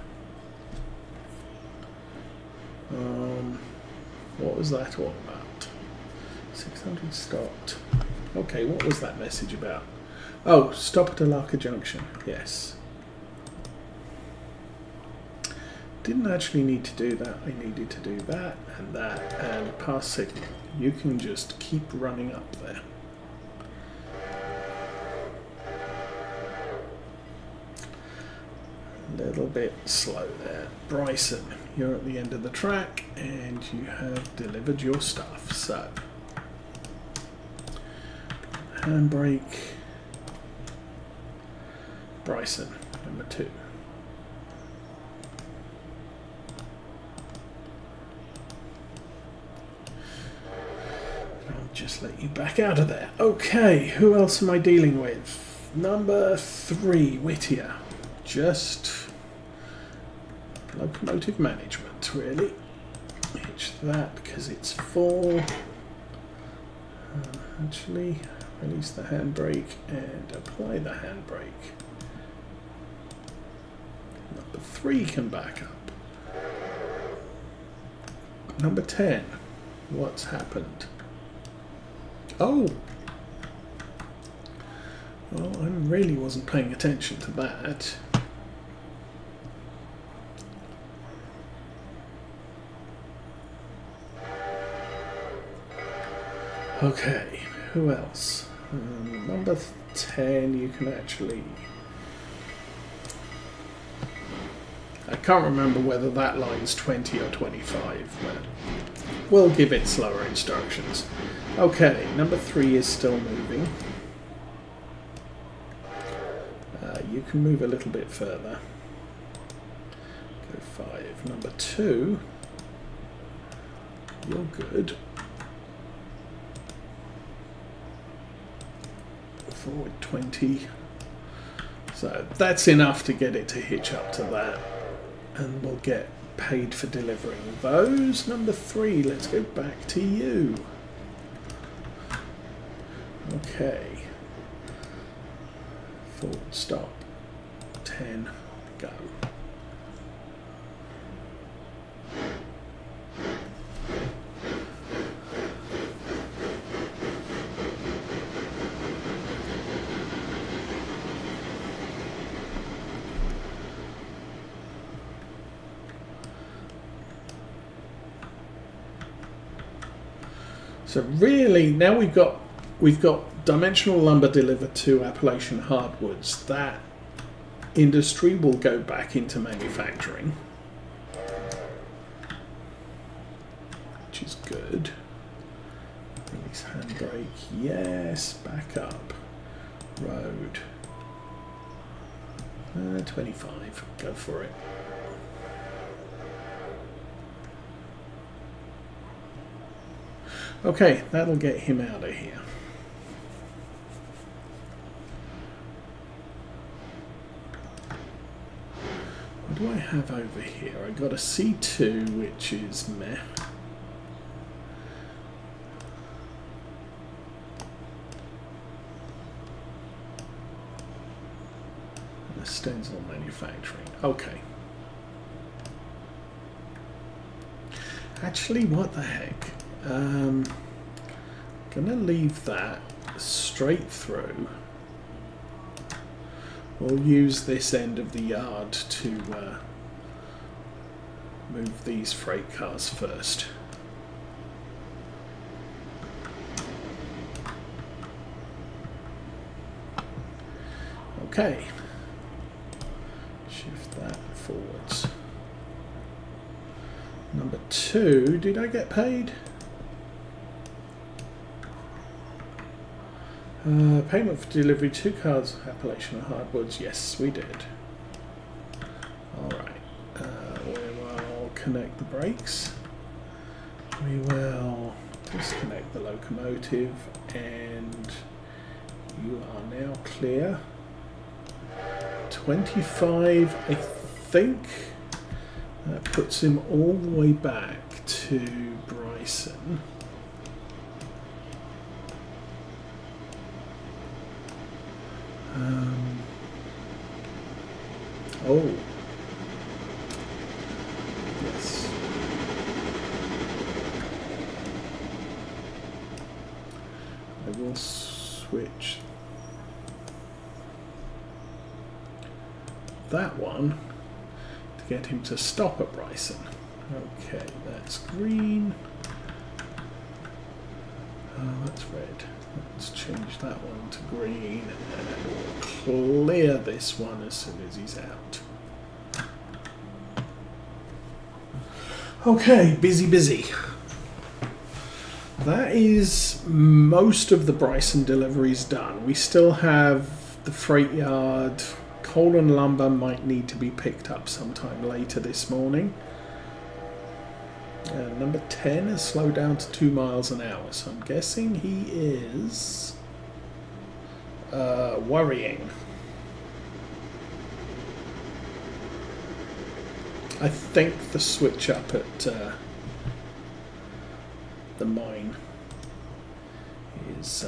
What was that all about? 600 stopped. Okay, what was that message about? Oh, stop at Alaka Junction. Yes. Didn't actually need to do that. I needed to do that and pass signal. You can just keep running up there. A little bit slow there. Bryson, you're at the end of the track and you have delivered your stuff. So, handbrake. Bryson, number 2. I'll just let you back out of there. Okay, who else am I dealing with? Number 3, Whittier. Just locomotive management, really. Hitch that because it's full. Actually, release the handbrake and apply the handbrake. Number 3 can back up. Number 10. What's happened? Oh! Well, I really wasn't paying attention to that. Okay, who else? Number 10, you can actually... I can't remember whether that line's 20 or 25, but we'll give it slower instructions. Okay, number 3 is still moving. You can move a little bit further. Go 5. Number 2, you're good. Forward 20. So that's enough to get it to hitch up to that. And we'll get paid for delivering those. Number 3, let's go back to you. Okay. Forward stop. 10. Go. So really, now we've got dimensional lumber delivered to Appalachian Hardwoods. That industry will go back into manufacturing, which is good. Release handbrake, yes. Back up. Road. 25. Go for it. Okay, that'll get him out of here. What do I have over here? I got a C2, which is meh. And a stencil manufacturing. Okay. Actually, what the heck? Gonna leave that straight through. We'll use this end of the yard to move these freight cars first. Okay. Shift that forwards. Number 2, did I get paid? Payment for delivery 2 cars, Appalachian Hardwoods. Yes, we did. Alright. We will connect the brakes. We will disconnect the locomotive, and you are now clear. 25, I think. That puts him all the way back to Bryson. Oh. Yes. I will switch that one to get him to stop at Bryson. Okay, that's green. That's red. Let's change that one to green, and we'll clear this one as soon as he's out. Okay, busy. That is most of the Bryson deliveries done. We still have the freight yard. Coal and lumber might need to be picked up sometime later this morning. Number 10 has slowed down to 2 miles an hour, so I'm guessing he is worrying. I think the switch up at the mine is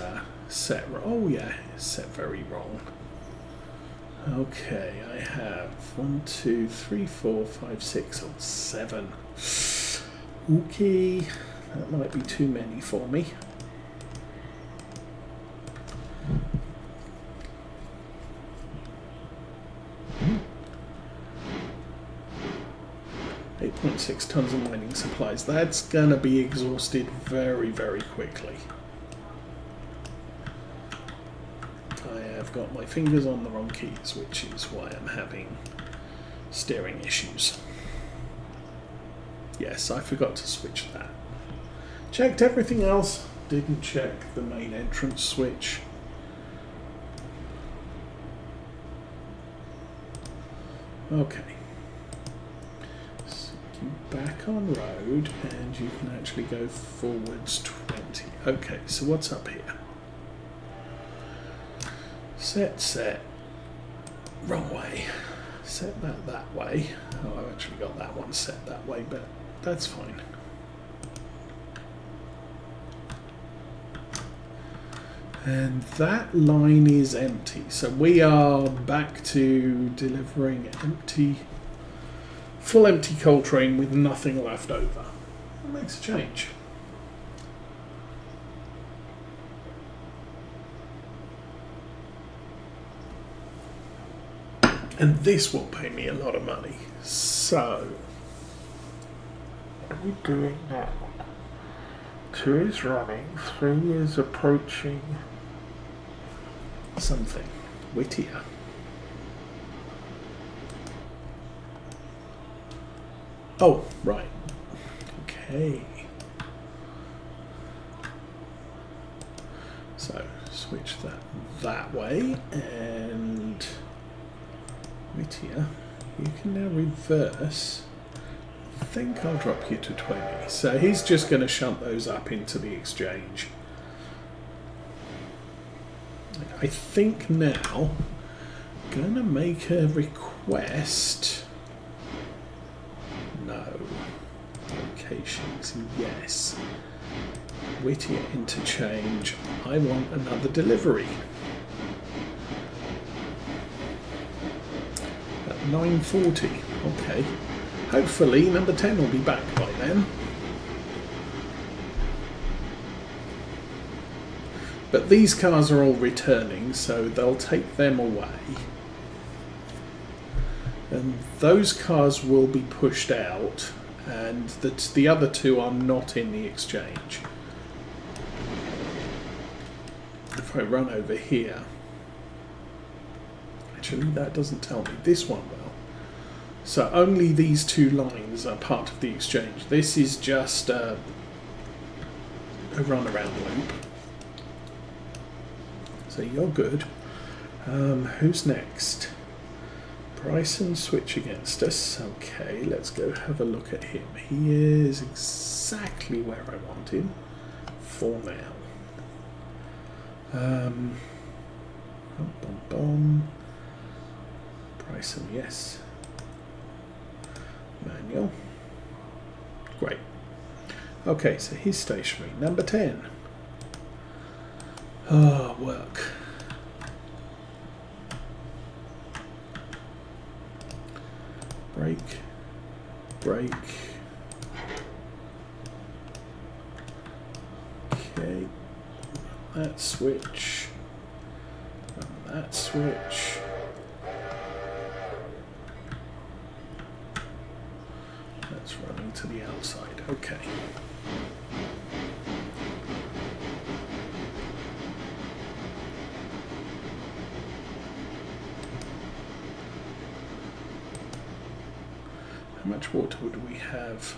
set. Oh yeah, it's set very wrong. Okay, I have 1, 2, 3, 4, 5, 6, or 7. Okay, that might be too many for me. Hmm. 8.6 tons of mining supplies. That's gonna be exhausted very, very quickly. I have got my fingers on the wrong keys, which is why I'm having steering issues. Yes, I forgot to switch that. Checked everything else, didn't check the main entrance switch. Okay. So you back on road, and you can actually go forwards 20. Okay, so what's up here? Set. Wrong way. Set that way. Oh, I've actually got that one set that way, but that's fine. And that line is empty. So we are back to delivering full empty coal train with nothing left over. That makes a change. And this will pay me a lot of money. So, what are we doing now? 2 is running, 3 is approaching something. Whittier. Oh, right. Okay. So, switch that way, and Whittier, you can now reverse. I think I'll drop you to 20. So he's just going to shunt those up into the exchange. I think now I'm going to make a request. No. Locations, yes. Whittier interchange. I want another delivery. At 9:40. Okay. Hopefully number 10 will be back by then. But these cars are all returning, so they'll take them away. And those cars will be pushed out, and the other 2 are not in the exchange. If I run over here, actually that doesn't tell me. This one will. So only these 2 lines are part of the exchange. This is just a runaround loop. So you're good. Who's next? Bryson switch against us. Okay, let's go have a look at him. He is exactly where I want him for now. Bryson, yes. Manual. Great. Okay, so he's stationary. Number 10. Ah, work. Brake. Brake. Okay. That switch. And that switch. That's running to the outside. Okay. How much water would we have?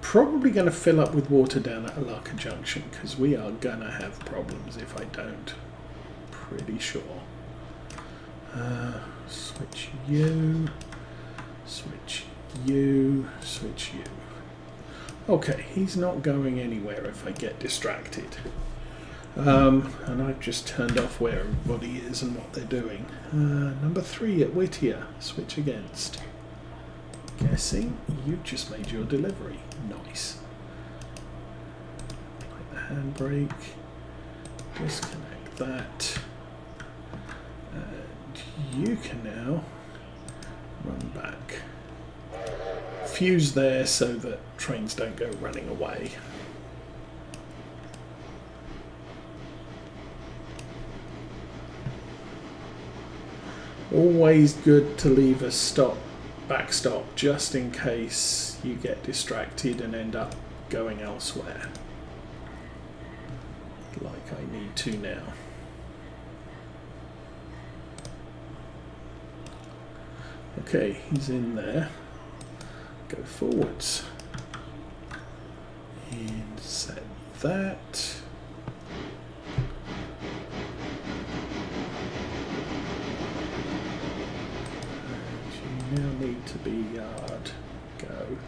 Probably going to fill up with water down at Alaka Junction, because we are going to have problems if I don't. Pretty sure. Switch you. Switch you. Switch you. Okay, he's not going anywhere if I get distracted. And I've just turned off where everybody is and what they're doing. Number 3 at Whittier. Switch against. Guessing you just made your delivery. Nice. Like the handbrake. Disconnect that. And you can now run back. Fuse there so that trains don't go running away. Always good to leave a backstop just in case you get distracted and end up going elsewhere. Like I need to now. Okay, he's in there. Go forwards. And set that. Now need to be yard. Go.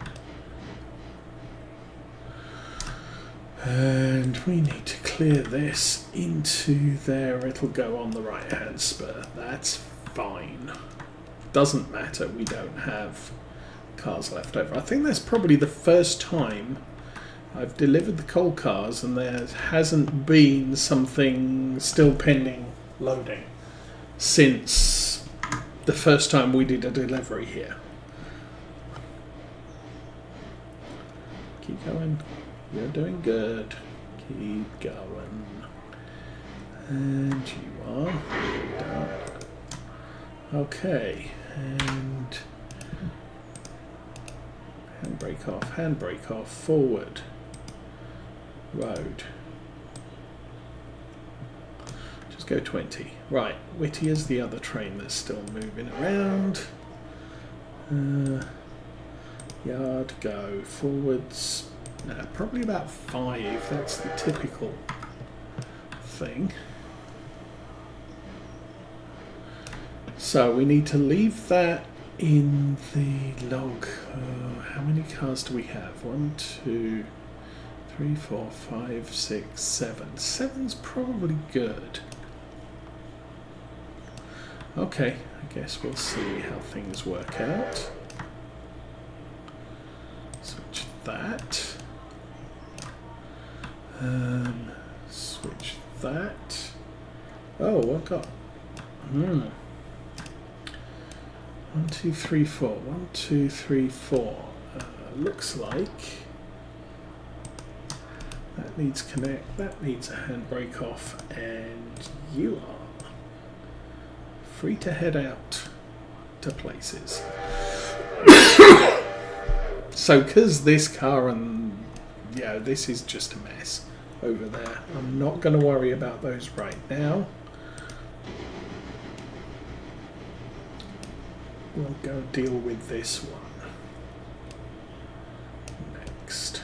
And we need to clear this into there. It'll go on the right hand spur. That's fine. Doesn't matter. We don't have cars left over. I think that's probably the first time I've delivered the coal cars and there hasn't been something still pending loading since the first time we did a delivery here. Keep going. You're doing good. Keep going. And you are done. Okay. And handbrake off, forward. Road. Just go 20. Right, Whittier's the other train that's still moving around. Yard, go forwards. Probably about 5. That's the typical thing. So we need to leave that in the log. How many cars do we have? 1, 2, 3, 4, 5, 6, 7. 7's probably good. Okay, I guess we'll see how things work out. Switch that. Switch that. Oh, what got? 1, 2, 3, 4. 1, 2, 3, 4. Looks like that needs connect. That needs a handbrake off, and you are free to head out to places. So, because this car and yeah, this is just a mess over there. I'm not going to worry about those right now. We'll go deal with this one next.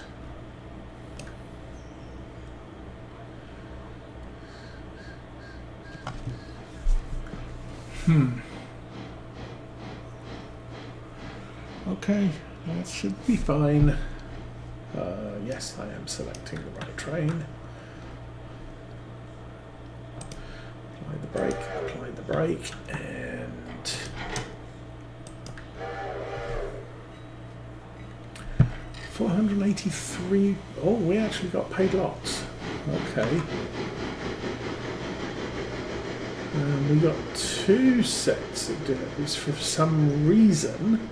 Okay, that should be fine. Yes, I am selecting the right train. Apply the brake, and $483. Oh, we actually got paid lots. Okay. We got 2 sets of derbies for some reason.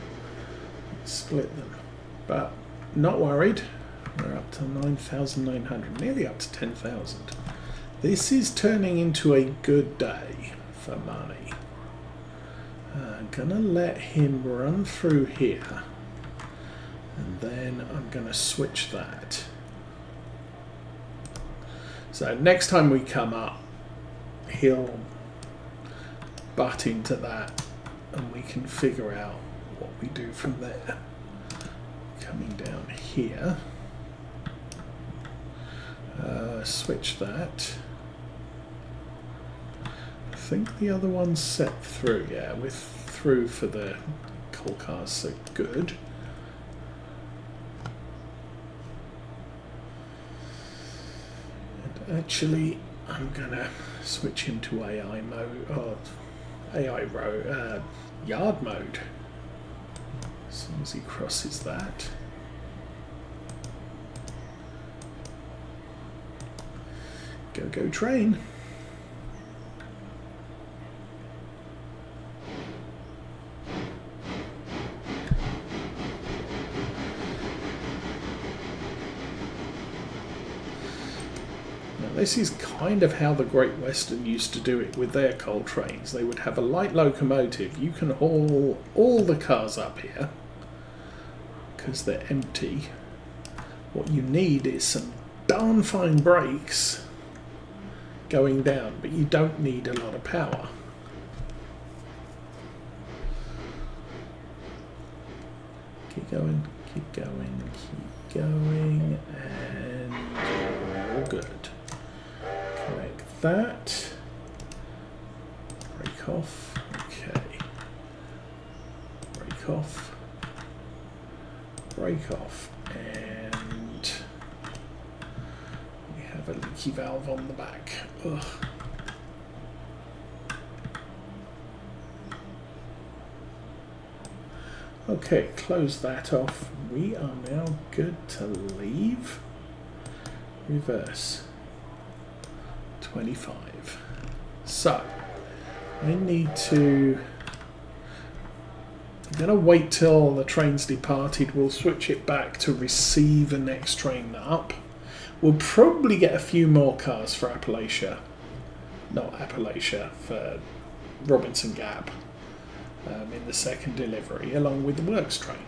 Split them, but not worried. We're up to 9,900, nearly up to 10,000. This is turning into a good day for money. I'm gonna let him run through here, and then I'm gonna switch that. So next time we come up, he'll butt into that, and we can figure out what we do from there. Coming down here, switch that. I think the other one's set through. Yeah, we're through for the coal cars, so good. And actually, I'm gonna switch him to AI mode, or yard mode. As soon as he crosses that. Go train. Now this is kind of how the Great Western used to do it with their coal trains. They would have a light locomotive. You can haul all the cars up here because they're empty. What you need is some darn fine brakes going down, but you don't need a lot of power. Keep going, keep going, keep going, and all good. Connect that. Brake off. Okay. Brake off. Brake off. And we have a leaky valve on the back. Ugh. Okay, close that off. We are now good to leave. Reverse. 25. So, I need to... I'm going to wait till the train's departed. We'll switch it back to receive the next train up. We'll probably get a few more cars for Appalachia. Not Appalachia, for Robinson Gap. In the second delivery, along with the works train.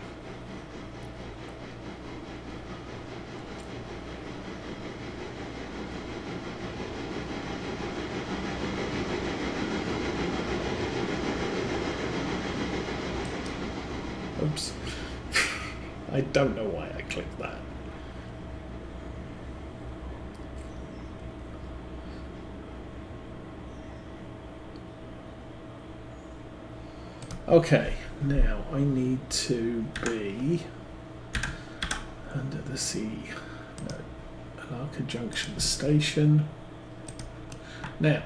Oops. I don't know why I clicked that. Okay, now I need to be under the sea. No, Alarka Junction Station. Now,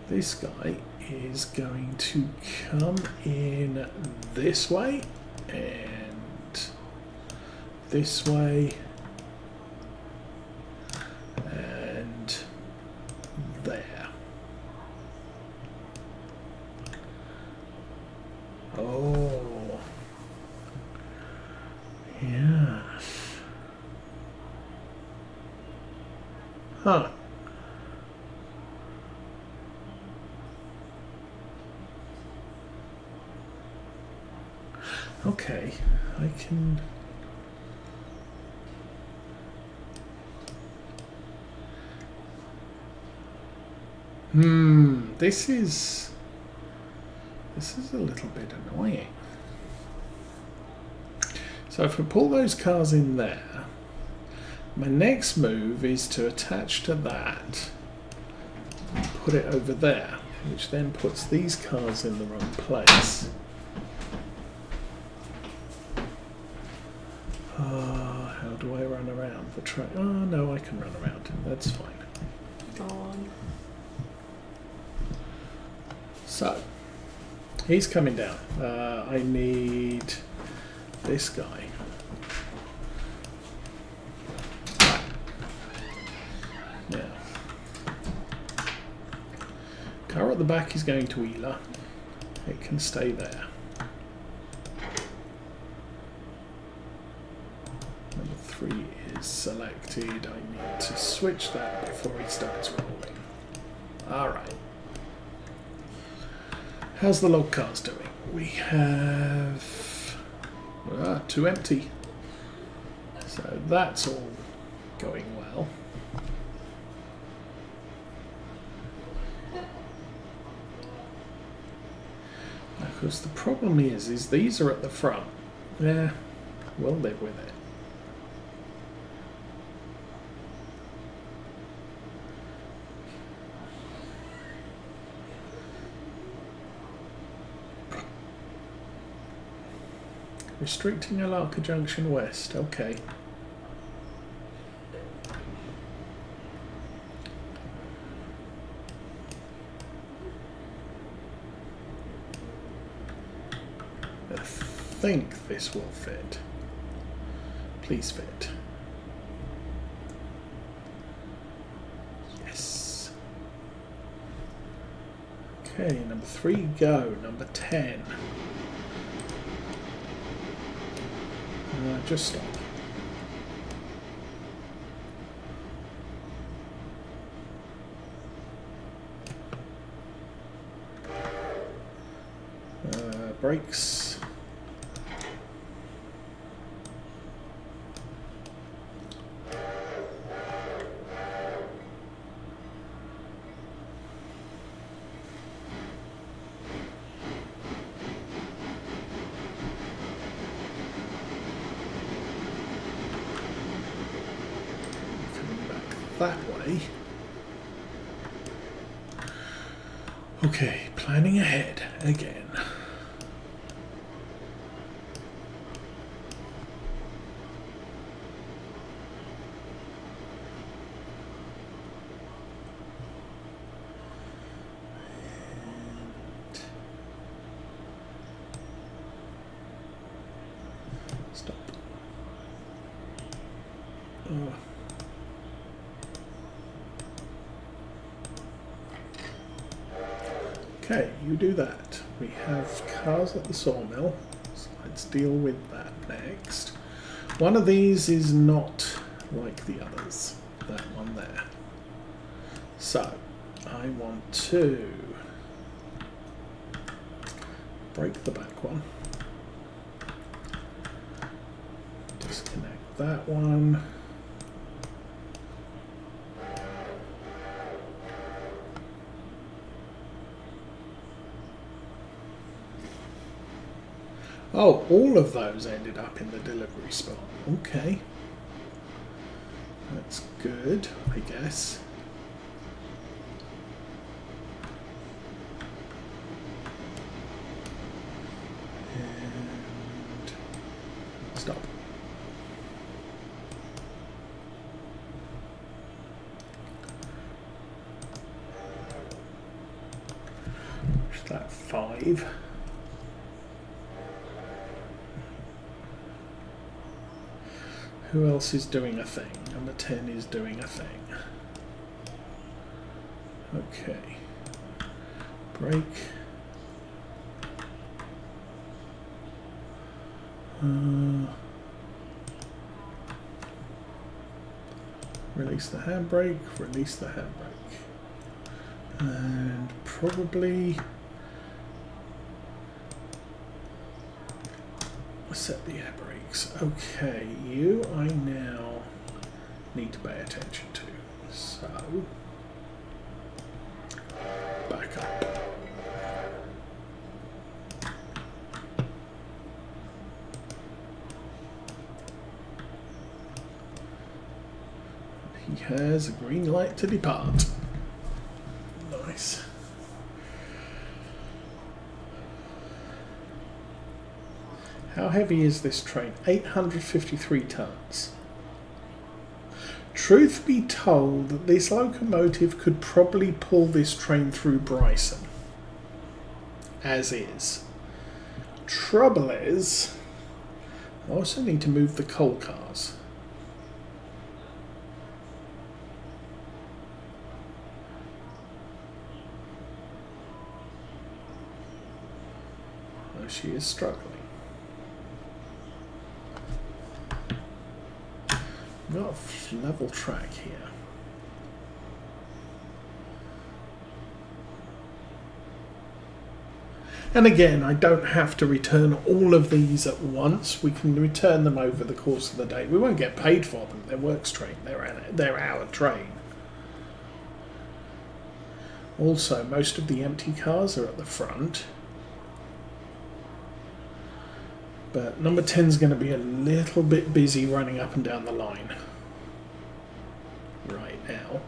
this guy is going to come in this way and this way and there. Oh, yes. Huh. Okay, I can... This is a little bit annoying. So if I pull those cars in there, my next move is to attach to that and put it over there, which then puts these cars in the wrong place. How do I run around the track? Oh no, I can run around. That's fine. Gone. So, he's coming down. I need this guy. Now, car at the back is going to Wheeler. It can stay there. Number 3 is selected. I need to switch that before he starts rolling. Alright. How's the log cars doing? We have 2 empty. So that's all going well. Of course, the problem is these are at the front. Yeah, we'll live with it. Restricting Alarka Junction West, okay. I think this will fit. Please fit. Yes. Okay, number 3 go, number 10. Just stop. Brakes. That way. Okay, planning ahead again. Stop. Okay, you do that. We have cars at the sawmill, so let's deal with that next. One of these is not like the others, that one there. So, I want to break the back one, disconnect that one. Oh, all of those ended up in the delivery spot. Okay. That's good, I guess. And stop. Is that 5? Who else is doing a thing? Number 10 is doing a thing. Okay. Break. Release the handbrake, release the handbrake. And probably set the air brakes. Okay, you I now need to pay attention to. So, back up. He has a green light to depart. Nice. How heavy is this train? 853 tons. Truth be told, this locomotive could probably pull this train through Bryson. As is. Trouble is, I also need to move the coal cars. Oh, she is struggling. We've got a level track here. And again, I don't have to return all of these at once. We can return them over the course of the day. We won't get paid for them. They're works train. They're our train. Also, most of the empty cars are at the front. But number 10 is going to be a little bit busy running up and down the line right now.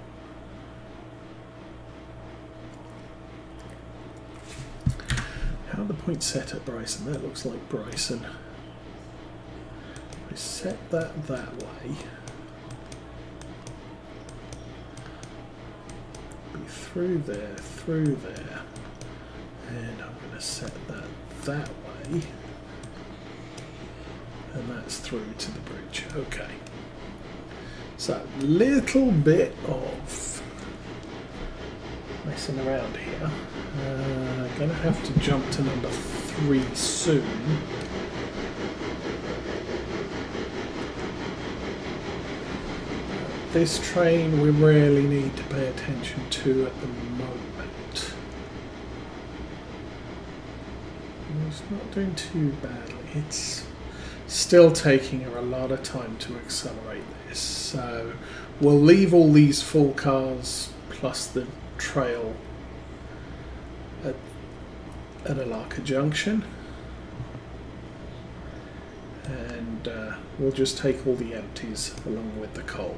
How are the points set at Bryson? That looks like Bryson. I set that way. Be through there. And I'm going to set that way. And that's through to the bridge. Okay. So, little bit of messing around here. Gonna have to jump to number 3 soon. This train we really need to pay attention to at the moment. It's not doing too badly. It's still taking her a lot of time to accelerate this, so we'll leave all these full cars plus the trail at Alaka Junction, and we'll just take all the empties along with the coal.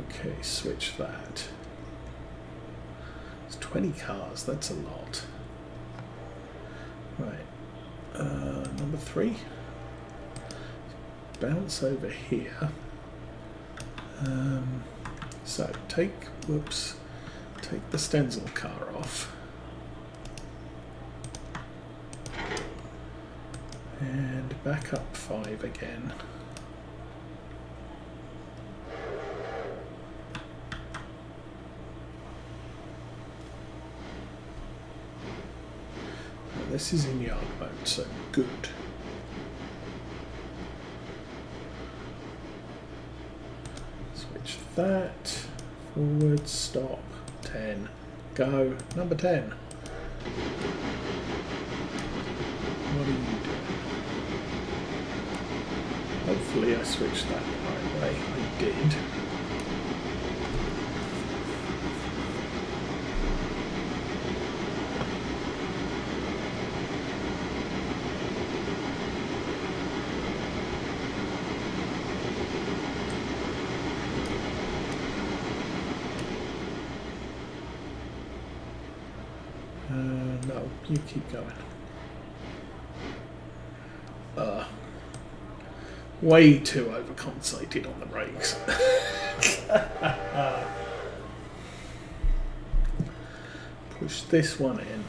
Okay, switch that. It's 20 cars, that's a lot. Right. Number 3. Bounce over here. So take the Stenzel car off. And back up 5 again. This is in yard mode, so good. Switch that. Forward, stop, 10. Go. Number 10. What are you doing? Hopefully I switched that the right way. I did. No, you keep going. Way too overcompensated on the brakes. Push this one in.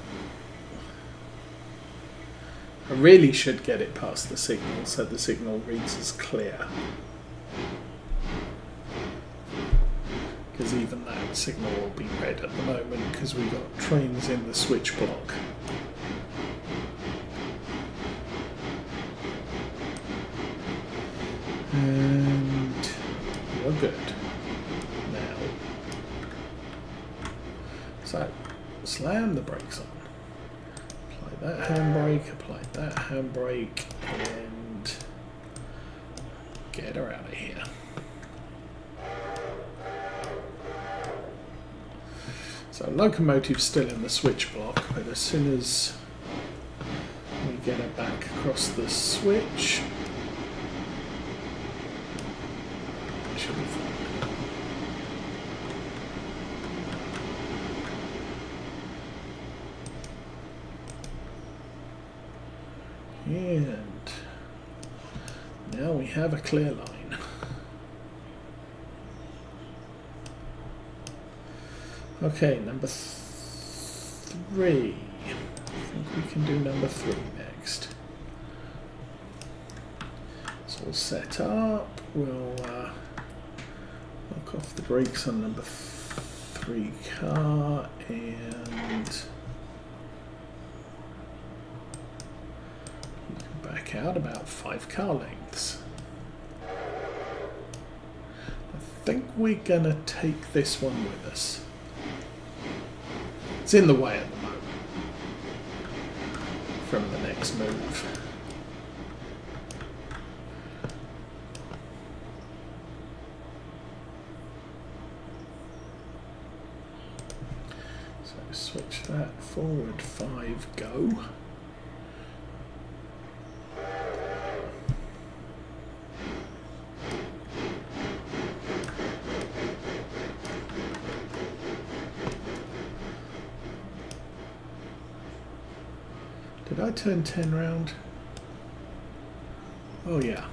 I really should get it past the signal so the signal reads as clear. Because even that signal will be red at the moment because we've got trains in the switch block. And you're good now. So, slam the brakes on. Apply that handbrake, apply that handbrake, and get her out of here. So, locomotive's still in the switch block, but as soon as we get her back across the switch, should be fine. And now we have a clear line. Okay, number 3. I think we can do number 3 next. It's all set up. We'll knock off the brakes on number 3 car and you can back out about 5 car lengths. I think we're gonna take this one with us. It's in the way at the moment from the next move. Switch that forward 5, go. Did I turn 10 round? Oh yeah.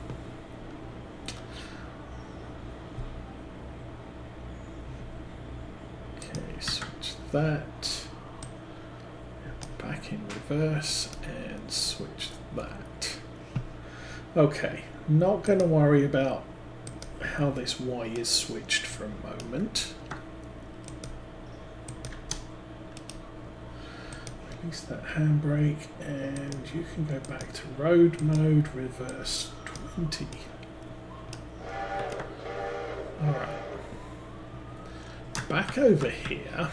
Okay, switch that. Back in reverse and switch that. Okay, not going to worry about how this Y is switched for a moment. Release that handbrake and you can go back to road mode, reverse 20. Alright. Back over here.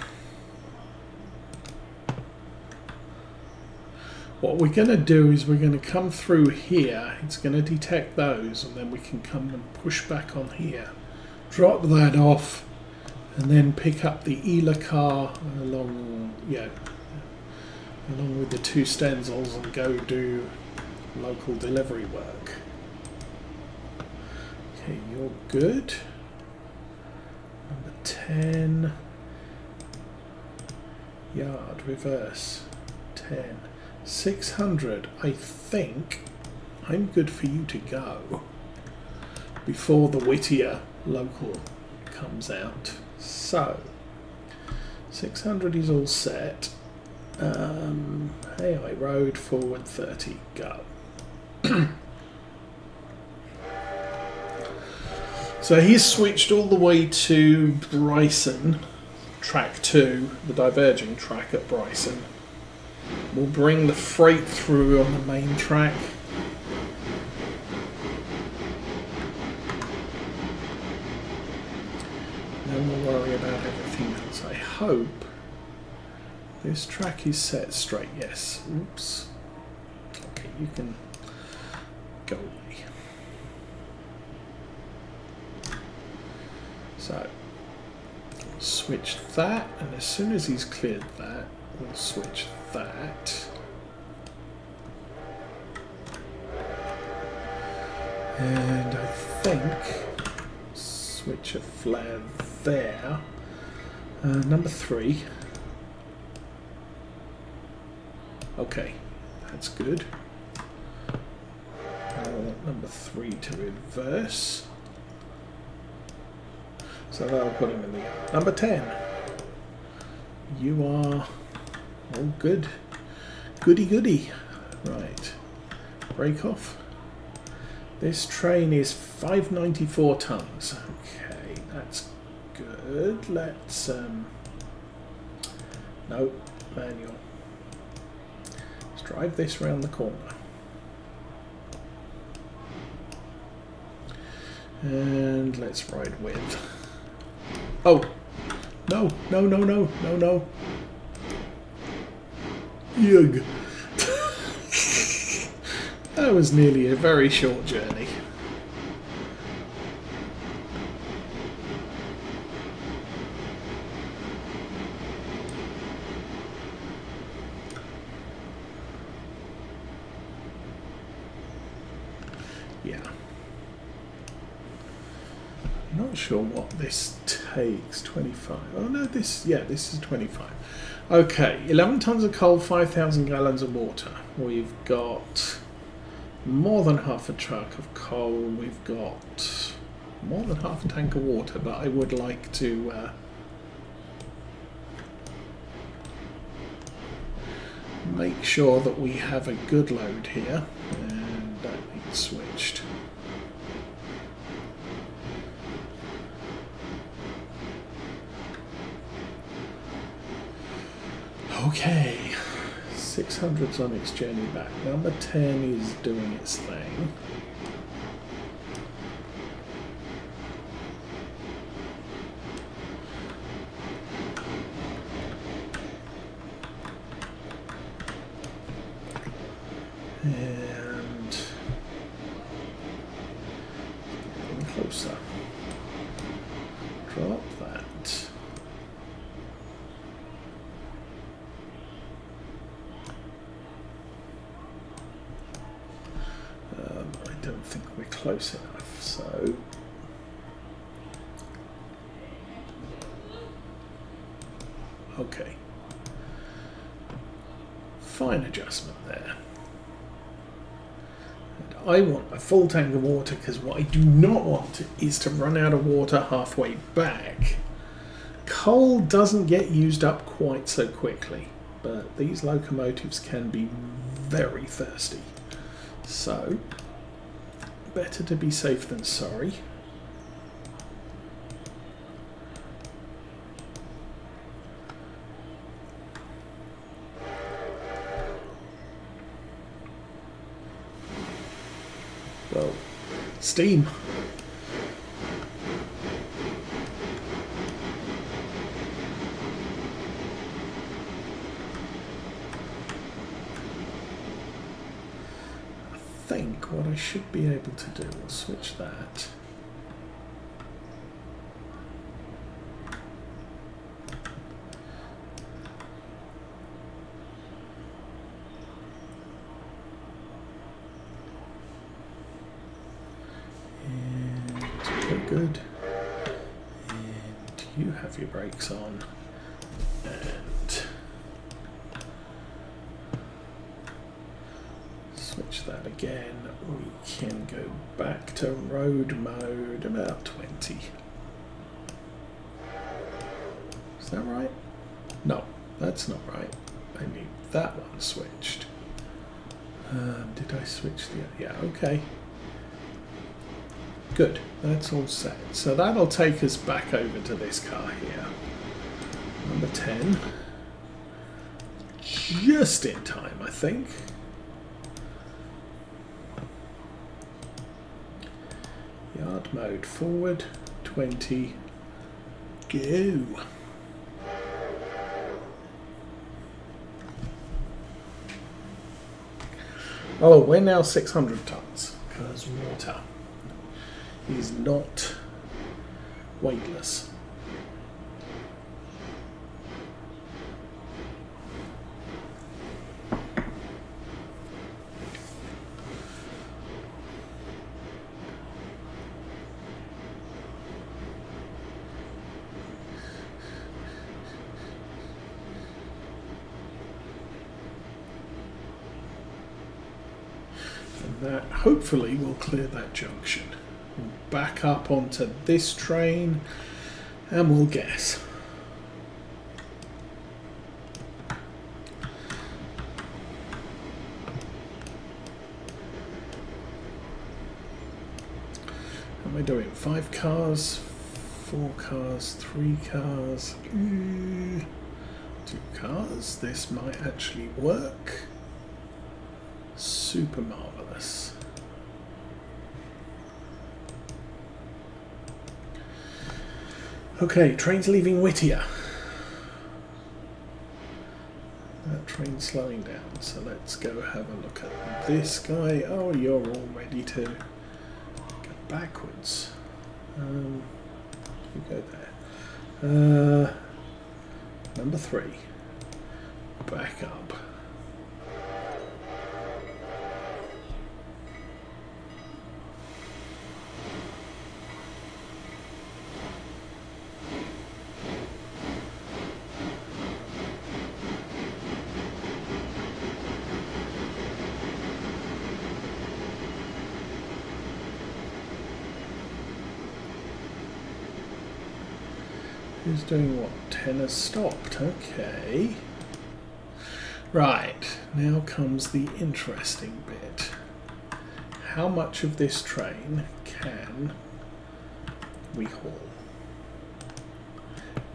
What we're going to do is we're going to come through here, it's going to detect those, and then we can come and push back on here. Drop that off, and then pick up the Ela car along, along with the 2 Stenzels and go do local delivery work. Okay, you're good. Number 10. Yard, reverse, 10. 600, I think I'm good for you to go before the Whittier local comes out. So 600 is all set. AI Road, forward 30, go. So he's switched all the way to Bryson, track 2, the diverging track at Bryson. We'll bring the freight through on the main track. Then we'll worry about everything else. I hope this track is set straight. Yes. Oops. Okay, you can go away. So, switch that, and as soon as he's cleared that, we'll switch that. And I think switch a flare there. Number 3. Okay, that's good. I want number 3 to reverse. So that'll put him in the number 10. You are all good. Goody goody. Right. Break off. This train is 594 tons. Okay, that's good. Let's no, manual. Let's drive this round the corner. And let's ride with. Oh! No, no, no, no, no, no. Yug. That was nearly a very short journey. Yeah. Not sure what this takes. 25. Oh no, this is 25. Okay, 11 tons of coal, 5,000 gallons of water. We've got more than half a truck of coal. We've got more than half a tank of water, but I would like to make sure that we have a good load here, and that needs switched. Okay, 600's on its journey back. Number 10 is doing its thing. And getting closer. Drop that. I don't think we're close enough, so okay. Fine adjustment there. And I want a full tank of water because what I do not want is to run out of water halfway back. Coal doesn't get used up quite so quickly, but these locomotives can be very thirsty. So, better to be safe than sorry. Well, steam. I think what I should be able to do, I'll switch that. And we're good. And you have your brakes on. And switch that again. We can go back to road mode, about 20. Is that right? No, that's not right. I need that one switched. Did I switch the... Yeah, okay. Good, that's all set. So that'll take us back over to this car here. Number 10. Just in time, I think. Yard mode forward, 20, go. Oh, we're now 600 tons because water is not weightless. that hopefully will clear that junction. We'll back up onto this train and we'll guess. What am I doing? 5 cars, 4 cars, 3 cars, 2 cars. This might actually work. Super marvellous. Okay, train's leaving Whittier. That train's slowing down, so let's go have a look at this guy. Oh, you're all ready to go backwards. You go there. Number 3. Back up. Who's doing what? 10 has stopped. Okay. Right, now comes the interesting bit. How much of this train can we haul?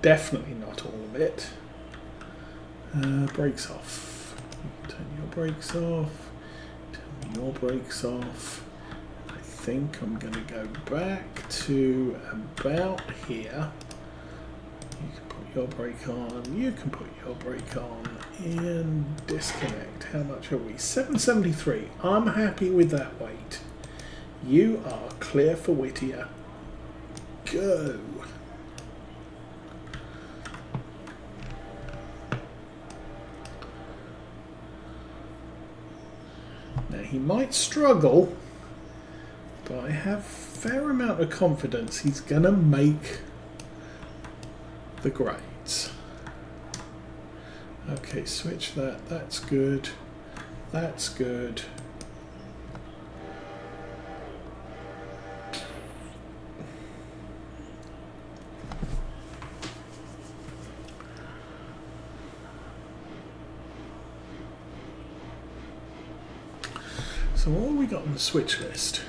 Definitely not all of it. Brakes off. Turn your brakes off. Turn your brakes off. I think I'm going to go back to about here. You can put your brake on, you can put your brake on, and disconnect. How much are we? 773. I'm happy with that weight. You are clear for Whittier. Go. Now he might struggle, but I have a fair amount of confidence he's going to make the grades. Okay, switch that. That's good. That's good. So what have we got on the switch list?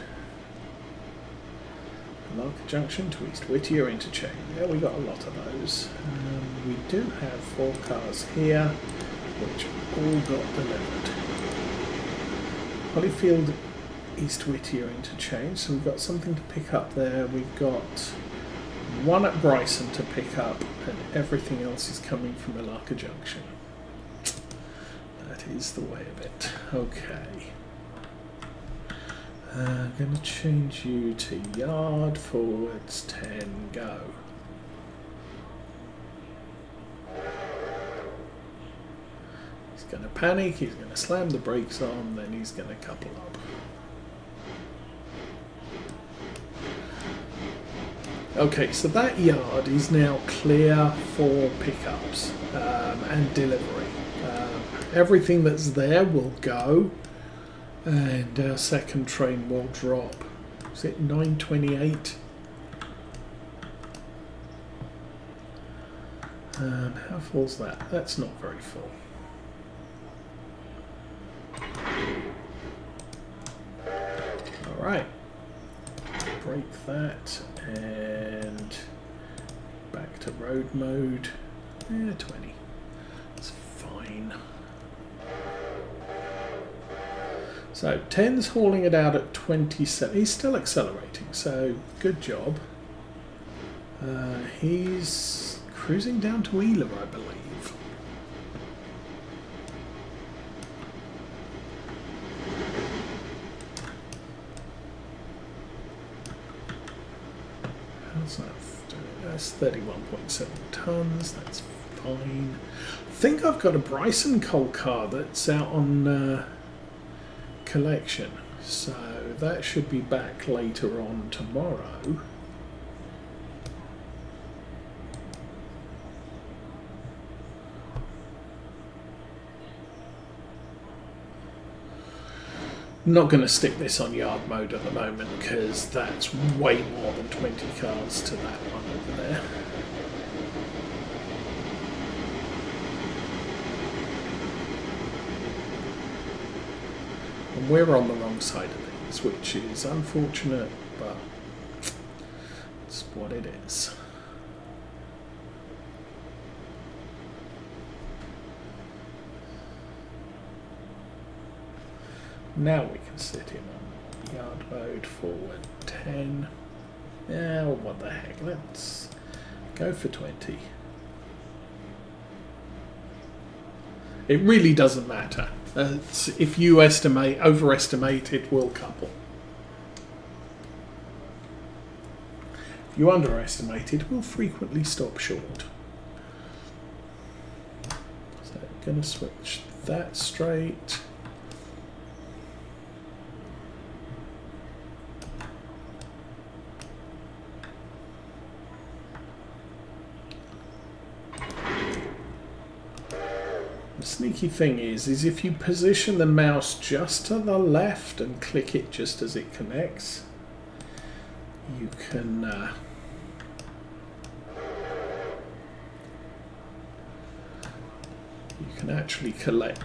Larker Junction to East Whittier interchange. Yeah, we got a lot of those. We do have 4 cars here, which all got delivered. Hollyfield East Whittier interchange. So we've got something to pick up there. We've got 1 at Bryson to pick up, and everything else is coming from Larker Junction. That is the way of it. Okay. I'm going to change you to yard forwards 10 go. He's going to panic, he's going to slam the brakes on, then he's going to couple up. Okay, so that yard is now clear for pickups and delivery. Everything that's there will go. And our second train will drop. Is it 9:28? How full's that? That's not very full. Alright. Break that and back to road mode. 20. That's fine. So 10's hauling it out at 27. He's still accelerating, so good job. He's cruising down to Wheeler, I believe. How's that doing? That's 31.7 tons. That's fine. I think I've got a Bryson coal car that's out on collection, so that should be back later on tomorrow. not going to stick this on yard mode at the moment because that's way more than 20 cars to that one over there. And we're on the wrong side of things, which is unfortunate, but it's what it is. Now we can set him on yard mode, forward 10. Yeah, well, what the heck, let's go for 20. It really doesn't matter. If you overestimate, it will couple. If you underestimate, it will frequently stop short. So I'm going to switch that straight. The sneaky thing is if you position the mouse just to the left and click it just as it connects, you can actually connect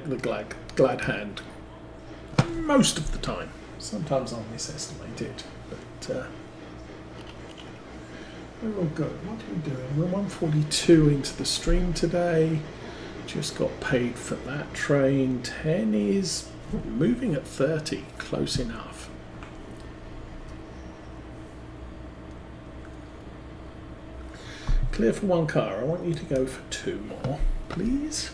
the glad hand most of the time. Sometimes I'll misestimate it, but we're all good. What are we doing? We're 142 into the stream today. Just got paid for that train. 10 is moving at 30, close enough. Clear for one car. I want you to go for 2 more, please.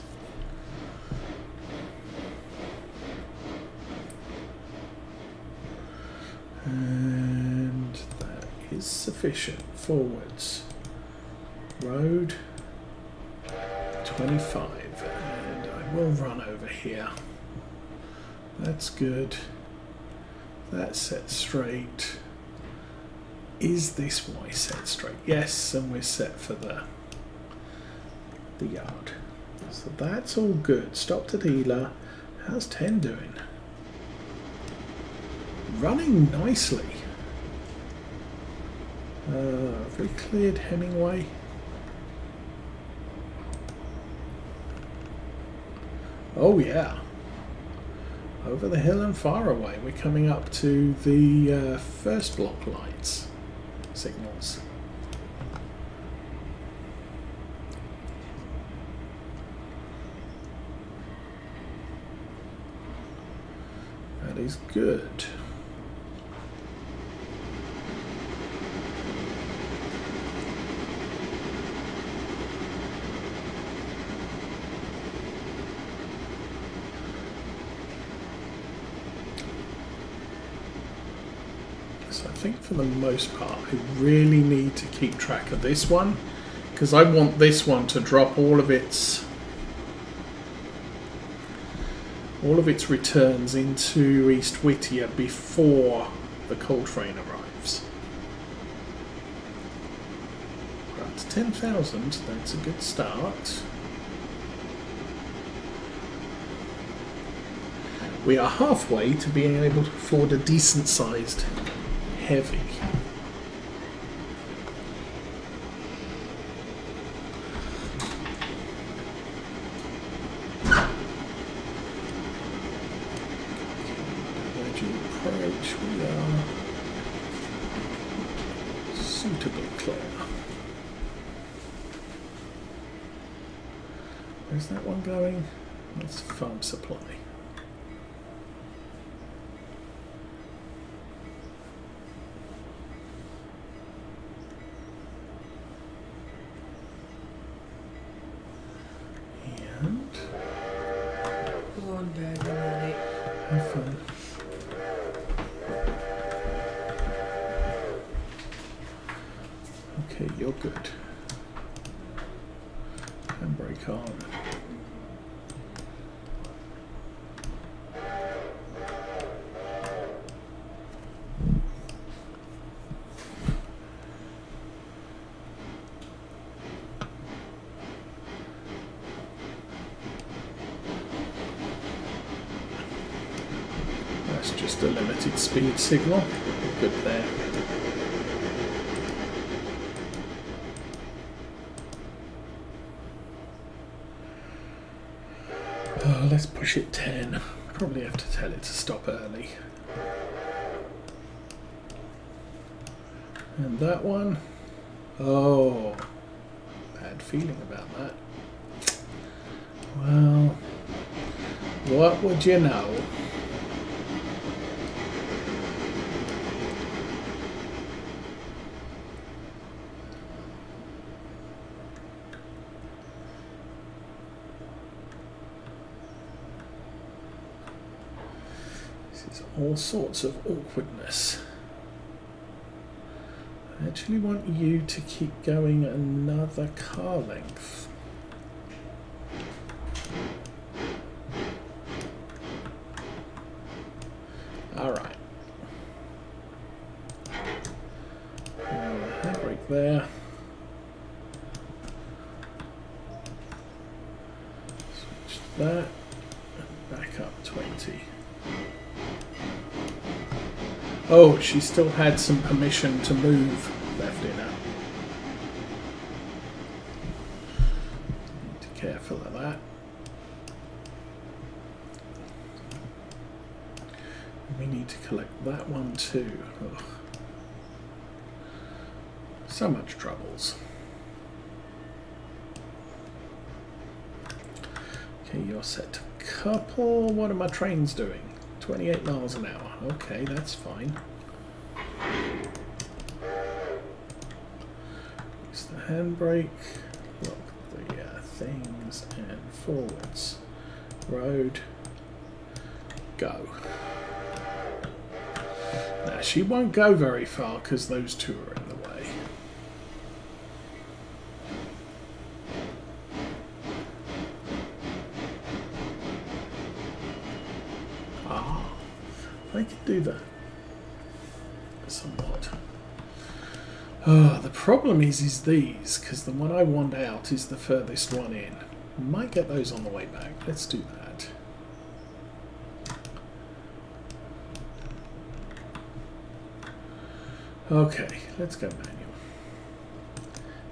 And that is sufficient. Forwards. Road. 25. And I will run over here. That's good. That's set straight. Is this Y set straight? Yes, and we're set for the yard. So that's all good. Stop the dealer. How's 10 doing? Running nicely. Have we cleared Hemingway? Oh yeah. Over the hill and far away. We're coming up to the first block lights. Signals. That is good. So I think for the most part I really need to keep track of this one because I want this one to drop all of its returns into East Whittier before the coal train arrives. We're up to 10,000, that's a good start. We are halfway to being able to afford a decent sized heavy. As you approach, we are suitably clear. Where's that one going? That's farm supply. Have fun. Okay, you're good. Handbrake on. That's just a limited speed signal. Good there. Oh, let's push it 10. Probably have to tell it to stop early. And that one. Oh, bad feeling about that. Well, what would you know? This is all sorts of awkwardness. I actually want you to keep going another car length. Alright. Handbrake there. Switch that. Back up 20. Oh, she still had some permission to move left in her. Need to be careful of that. We need to collect that one too. Ugh. So much troubles. Okay, you're set to couple. What are my trains doing? 28 miles an hour. Okay, that's fine. Use the handbrake. Lock the things and forwards. Road. Go. Now she won't go very far because those two are in the way. I can do that somewhat. Oh, the problem is these, because the one I want out is the furthest one in. Might get those on the way back. Let's do that. Okay, let's go manual.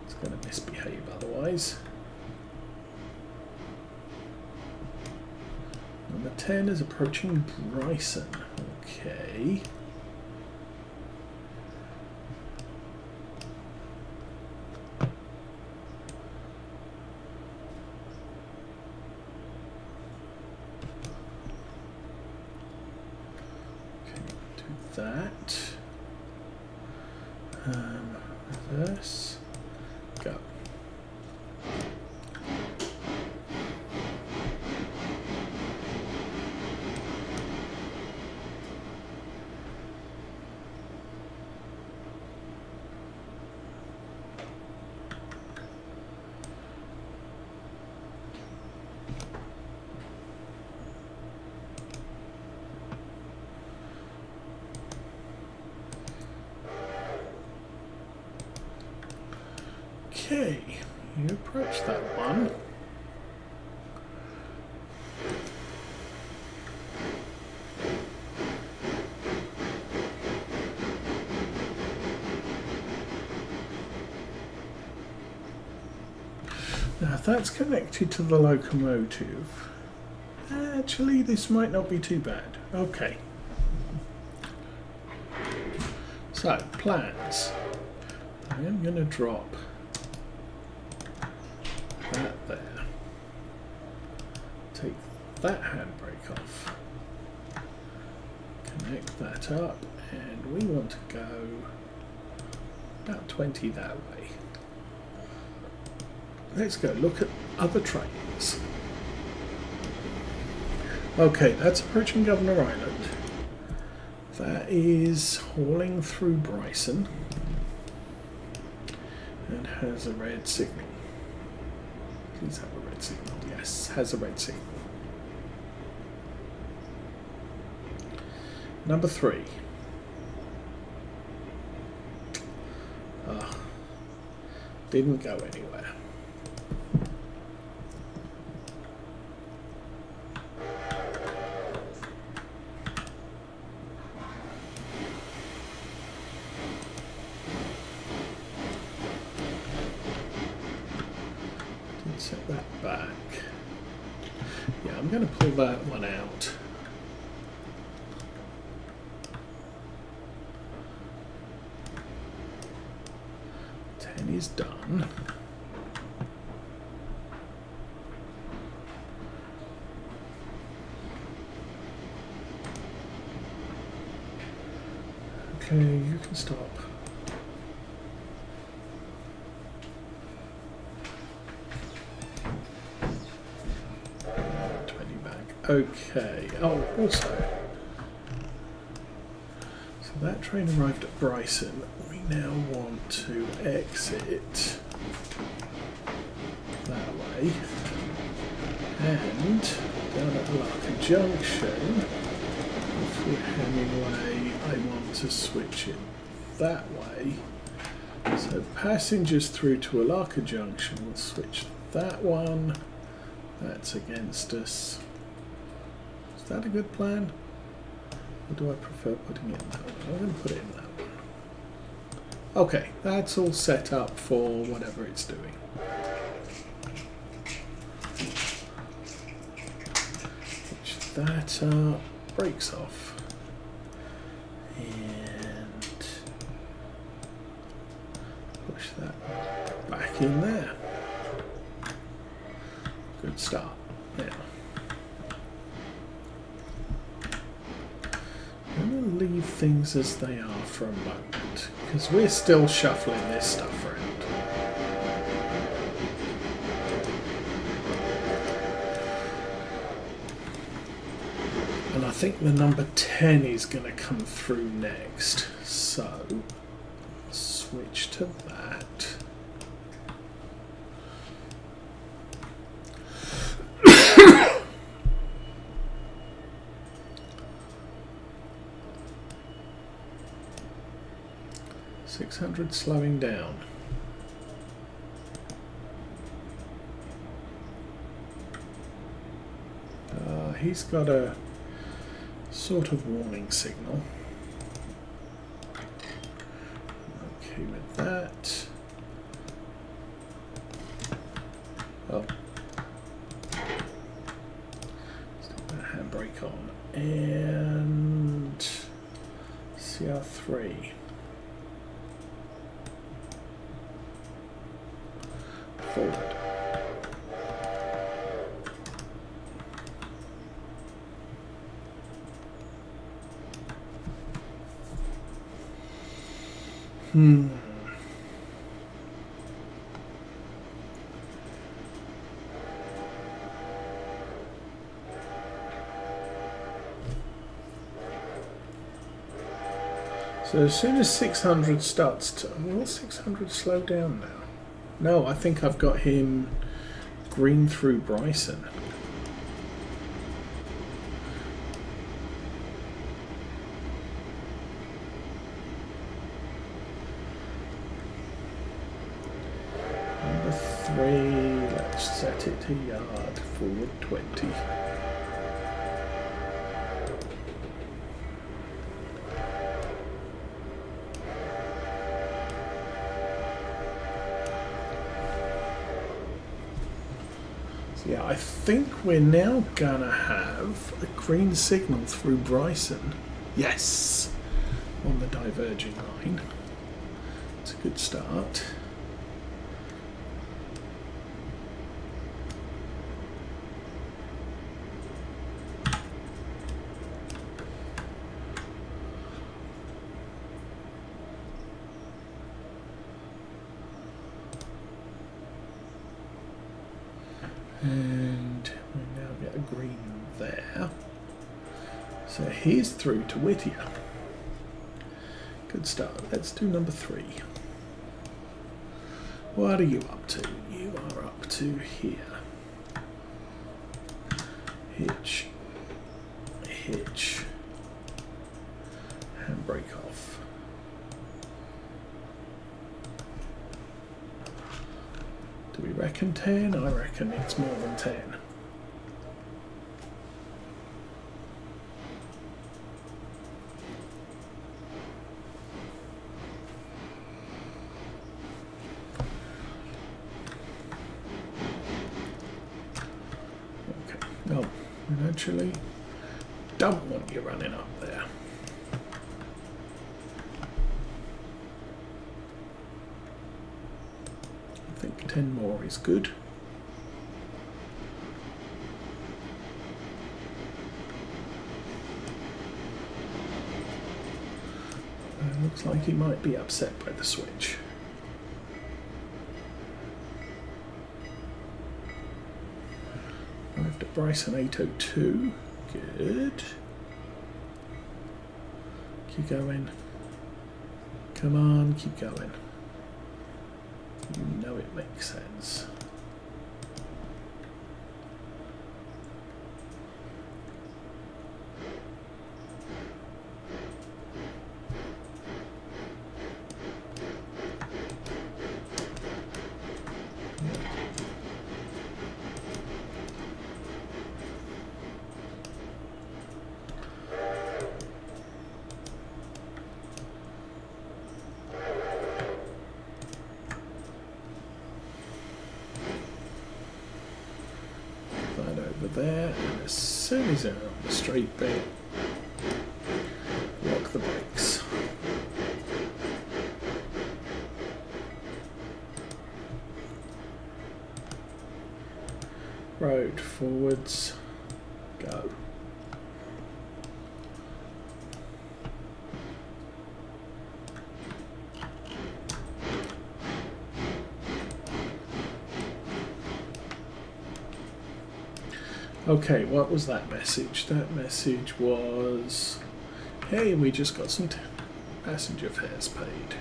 It's going to misbehave otherwise. Number 10 is approaching Bryson. Okay. Do that. Reverse. Go. Okay, you approach that one. Now if that's connected to the locomotive, actually this might not be too bad. Okay. So, plans. I am going to drop that there. Take that handbrake off. Connect that up, and we want to go about 20 that way. Let's go look at other trains. Okay, that's approaching Governor Island. That is hauling through Bryson and has a red signal. Please have a red signal. Yes, has a red signal. Number 3. Didn't go anywhere. that back. Yeah, I'm going to pull that one out. Is done. Okay, you can stop. Okay. Oh, also, so that train arrived at Bryson. We now want to exit that way, and down at Larker Junction, for Hemingway, I want to switch it that way. So passengers through to Alarka Junction will switch that one. That's against us. Is that a good plan? Or do I prefer putting it in that one? I'm going to put it in that one. Okay, that's all set up for whatever it's doing. Which that breaks off. And push that back in there. Good start. Now, I'm going to leave things as they are for a moment, because we're still shuffling this stuff around. And I think the number 10 is going to come through next, so switch to that. .600 slowing down. He's got a sort of warning signal. Okay with that. Oh. Still got a handbrake on. And CR3. Forward. So as soon as 600 starts to... Will 600 slow down now? No, I think I've got him green through Bryson. Number 3, let's set it to yard, forward 20. Yeah, I think we're now gonna have a green signal through Bryson. Yes! On the diverging line. It's a good start. And we now get a green there. So he's through to Whittier. Good start. Let's do number 3. What are you up to? You are up to here. Hitch. Hitch. Handbrake off. Do we reckon 10? I reckon it's more than 10. No, we actually don't want you running up there. I think 10 more is good. Looks like he might be upset by the switch. Arrived at Bryson 802. Good. Keep going. Come on, keep going. You know it makes sense. There, and as soon as they're on the straight bit, lock the brakes. Road forwards, go. Okay, what was that message? That message was, hey, we just got some passenger fares paid.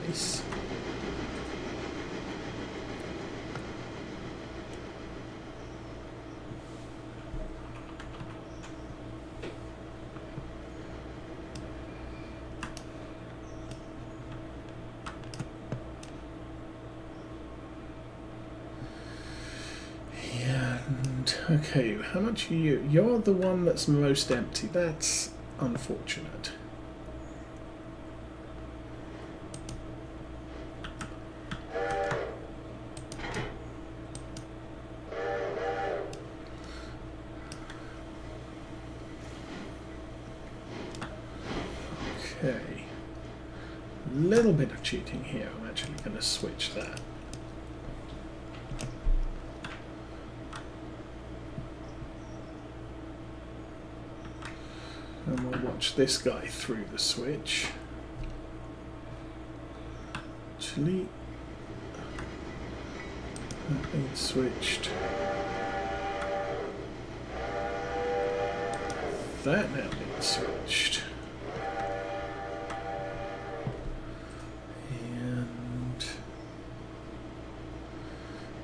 Nice. Okay, how much are you? You're the one that's most empty. That's unfortunate. Okay. A little bit of cheating here. I'm actually going to switch that. And we'll watch this guy through the switch. Actually, that needs switched. That now needs switched. And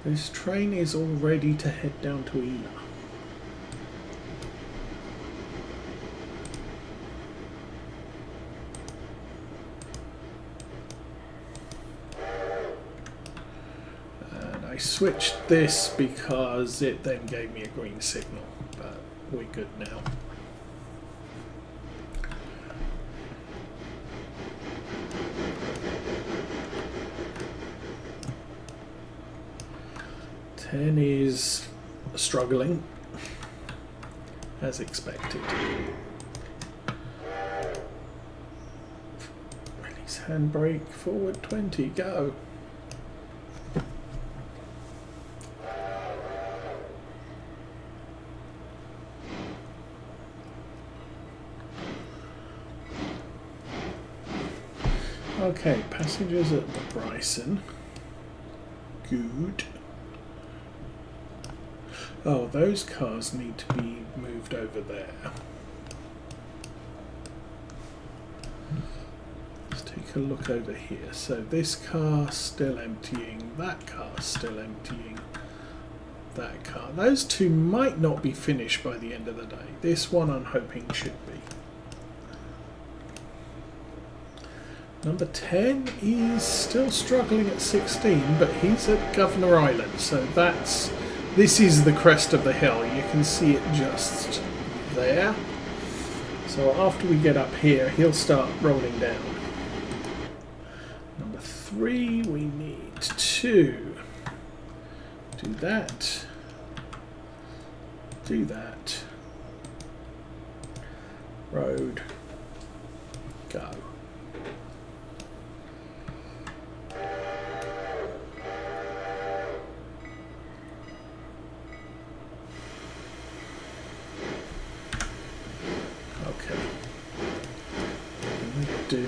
this train is all ready to head down to Ela. I switched this because it then gave me a green signal, but we're good now. Ten is struggling, as expected. Release handbrake, forward 20, go. Okay, passengers at the Bryson. Good. Oh, those cars need to be moved over there. Let's take a look over here. So this car still emptying, that car still emptying, that car. Those two might not be finished by the end of the day. This one I'm hoping should be. Number 10 is still struggling at 16, but he's at Governor Island, so this is the crest of the hill. You can see it just there. So after we get up here, he'll start rolling down. Number 3, we need to do that. do that. Road, go. Okay. Do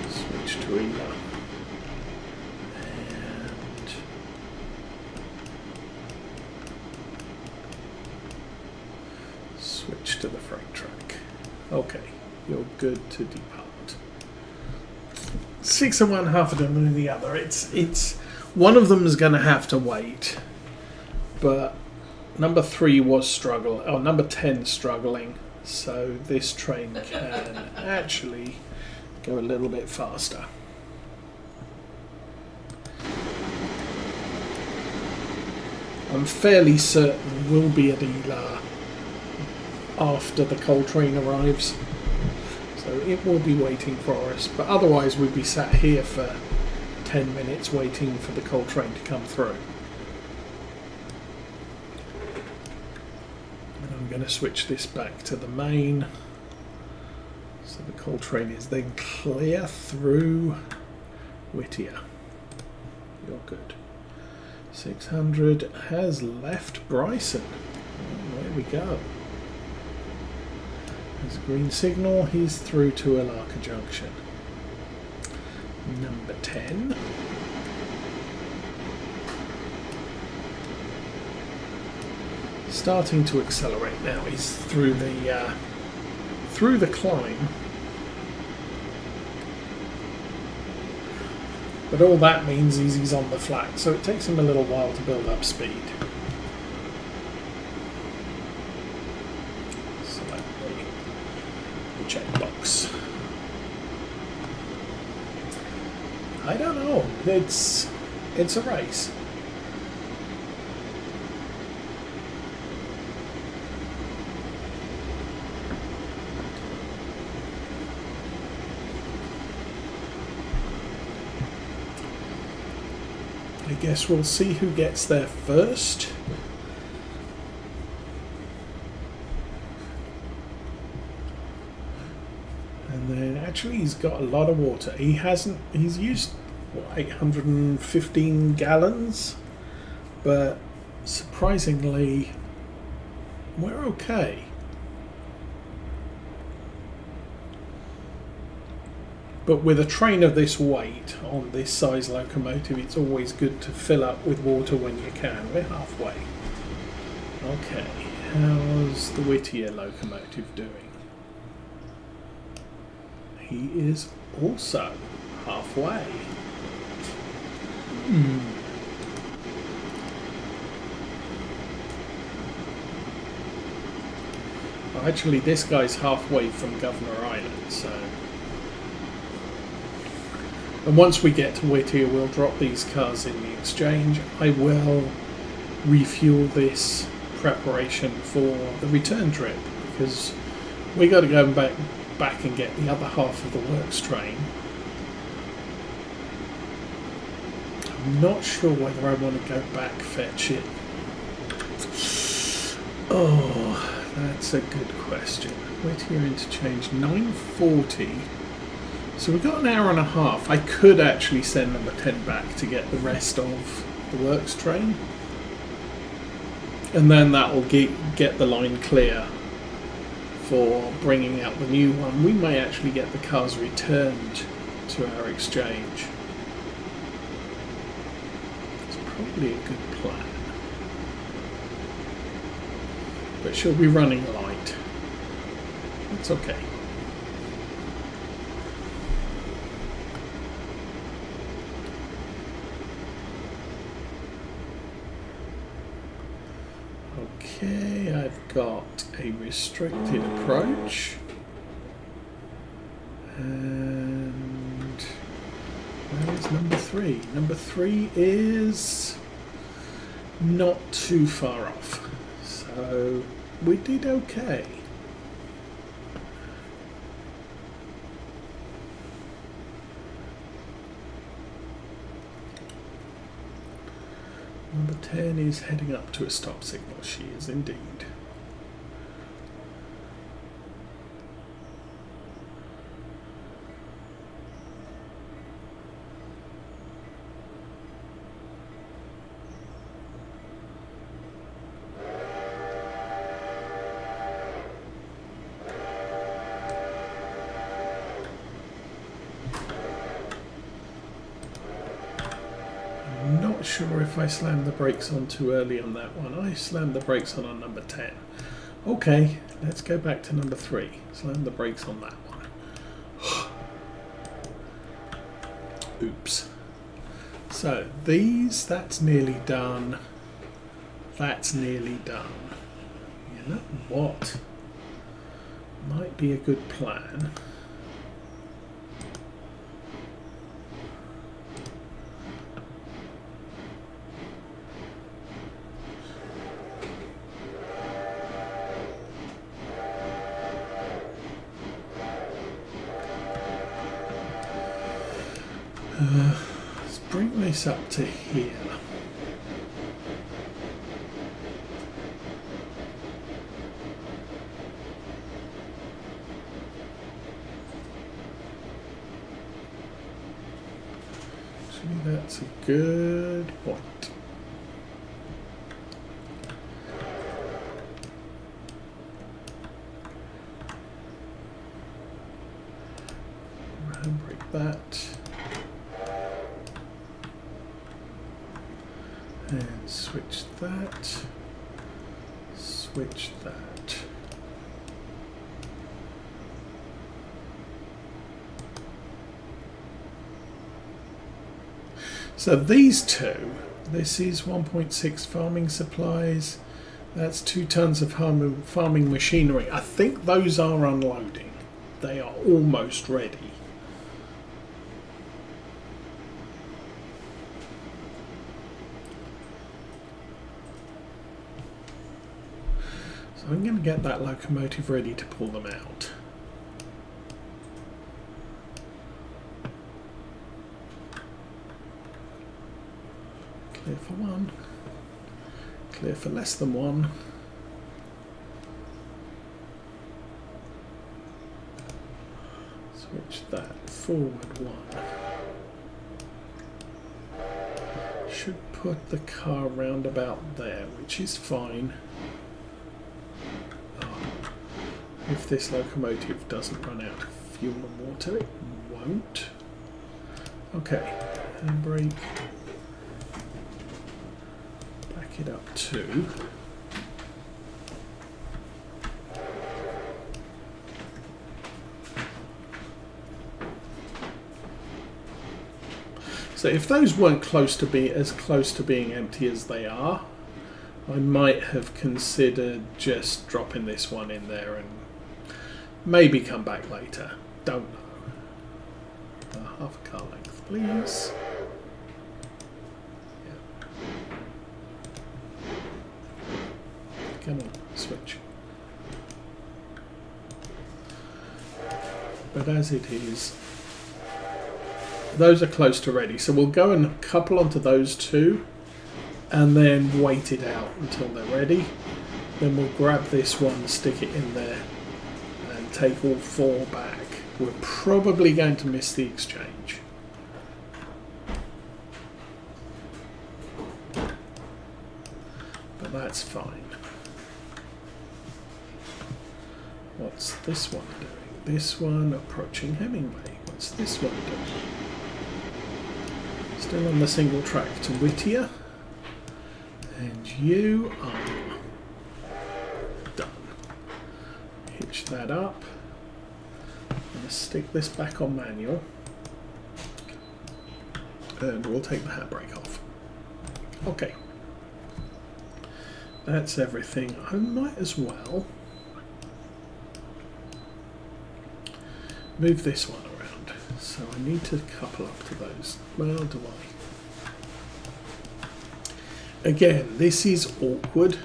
switch to Ela and switch to the freight truck. Okay, you're good to depart. 6 of one, half of them in the other. It's one of them is going to have to wait, but number 3 was struggling. Oh, number 10 struggling. So this train can actually go a little bit faster. I'm fairly certain we'll be at Ela after the coal train arrives. So it will be waiting for us. But otherwise we'd be sat here for 10 minutes waiting for the coal train to come through. I'm going to switch this back to the main, so the coal train is then clear through Whittier. You're good. 600 has left Bryson. Oh, there we go. There's a green signal. He's through to Alaka Junction. Number 10. Starting to accelerate now. He's through the climb, but all that means is he's on the flat, so it takes him a little while to build up speed. Select the checkbox. I don't know. It's a race. I guess we'll see who gets there first. And then actually he's got a lot of water. He's used what, 815 gallons, but surprisingly we're okay. But with a train of this weight on this size locomotive, it's always good to fill up with water when you can. We're halfway. Okay, how's the Whittier locomotive doing? He is also halfway. Well, actually, this guy's halfway from Governor Island, so... And once we get to Whittier, we'll drop these cars in the exchange. I will refuel this preparation for the return trip, because we got to go back and get the other half of the works train. I'm not sure whether I want to go back fetch it. Oh, that's a good question. Whittier interchange 9:40. So we've got an hour and a half. I could actually send number 10 back to get the rest of the works train. And then that will get the line clear for bringing out the new one. We may actually get the cars returned to our exchange. It's probably a good plan. But she'll be running light. It's okay. Okay, I've got a restricted approach, and where is number 3? Number 3 is not too far off, so we did okay. Number 10 is heading up to a stop signal. She is indeed. Sure if I slammed the brakes on too early on that one. I slammed the brakes on number 10. Okay, let's go back to number 3. Slam the brakes on that one. Oops. So these, that's nearly done. That's nearly done. You know what? Might be a good plan. Let's bring this up to here. Actually, that's a good point. Handbrake that. And switch that, switch that. So these two, this is 1.6 farming supplies, that's 2 tons of farming machinery. I think those are unloading. They are almost ready. I'm going to get that locomotive ready to pull them out. Clear for one. Clear for less than one. Switch that forward one. Should put the car round about there, which is fine. If this locomotive doesn't run out of fuel and water, it won't. Okay, handbrake. Back it up to. So if those weren't close to being empty as they are, I might have considered just dropping this one in there and maybe come back later. Don't know. Half a car length, please. Yeah. Come on, switch. But as it is, those are close to ready. So we'll go and couple onto those two and then wait it out until they're ready. Then we'll grab this one, stick it in there, and take all 4 back. We're probably going to miss the exchange. But that's fine. What's this one doing? This one approaching Hemingway. What's this one doing? Still on the single track to Whittier. And you are done. Hitch that up. I'm going to stick this back on manual. And we'll take the handbrake off. Okay. That's everything. I might as well move this one around. So I need to couple up to those. Well, do I? Again, this is awkward.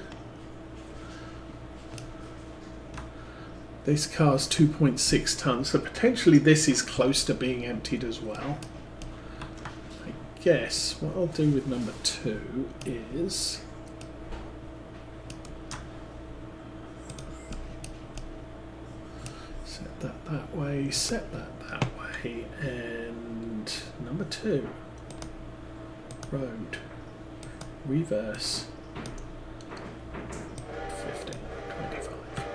This car's 2.6 tons, so potentially this is close to being emptied as well. I guess what I'll do with number 2 is set that way, set that way, and number 2, road, reverse, 15, 25,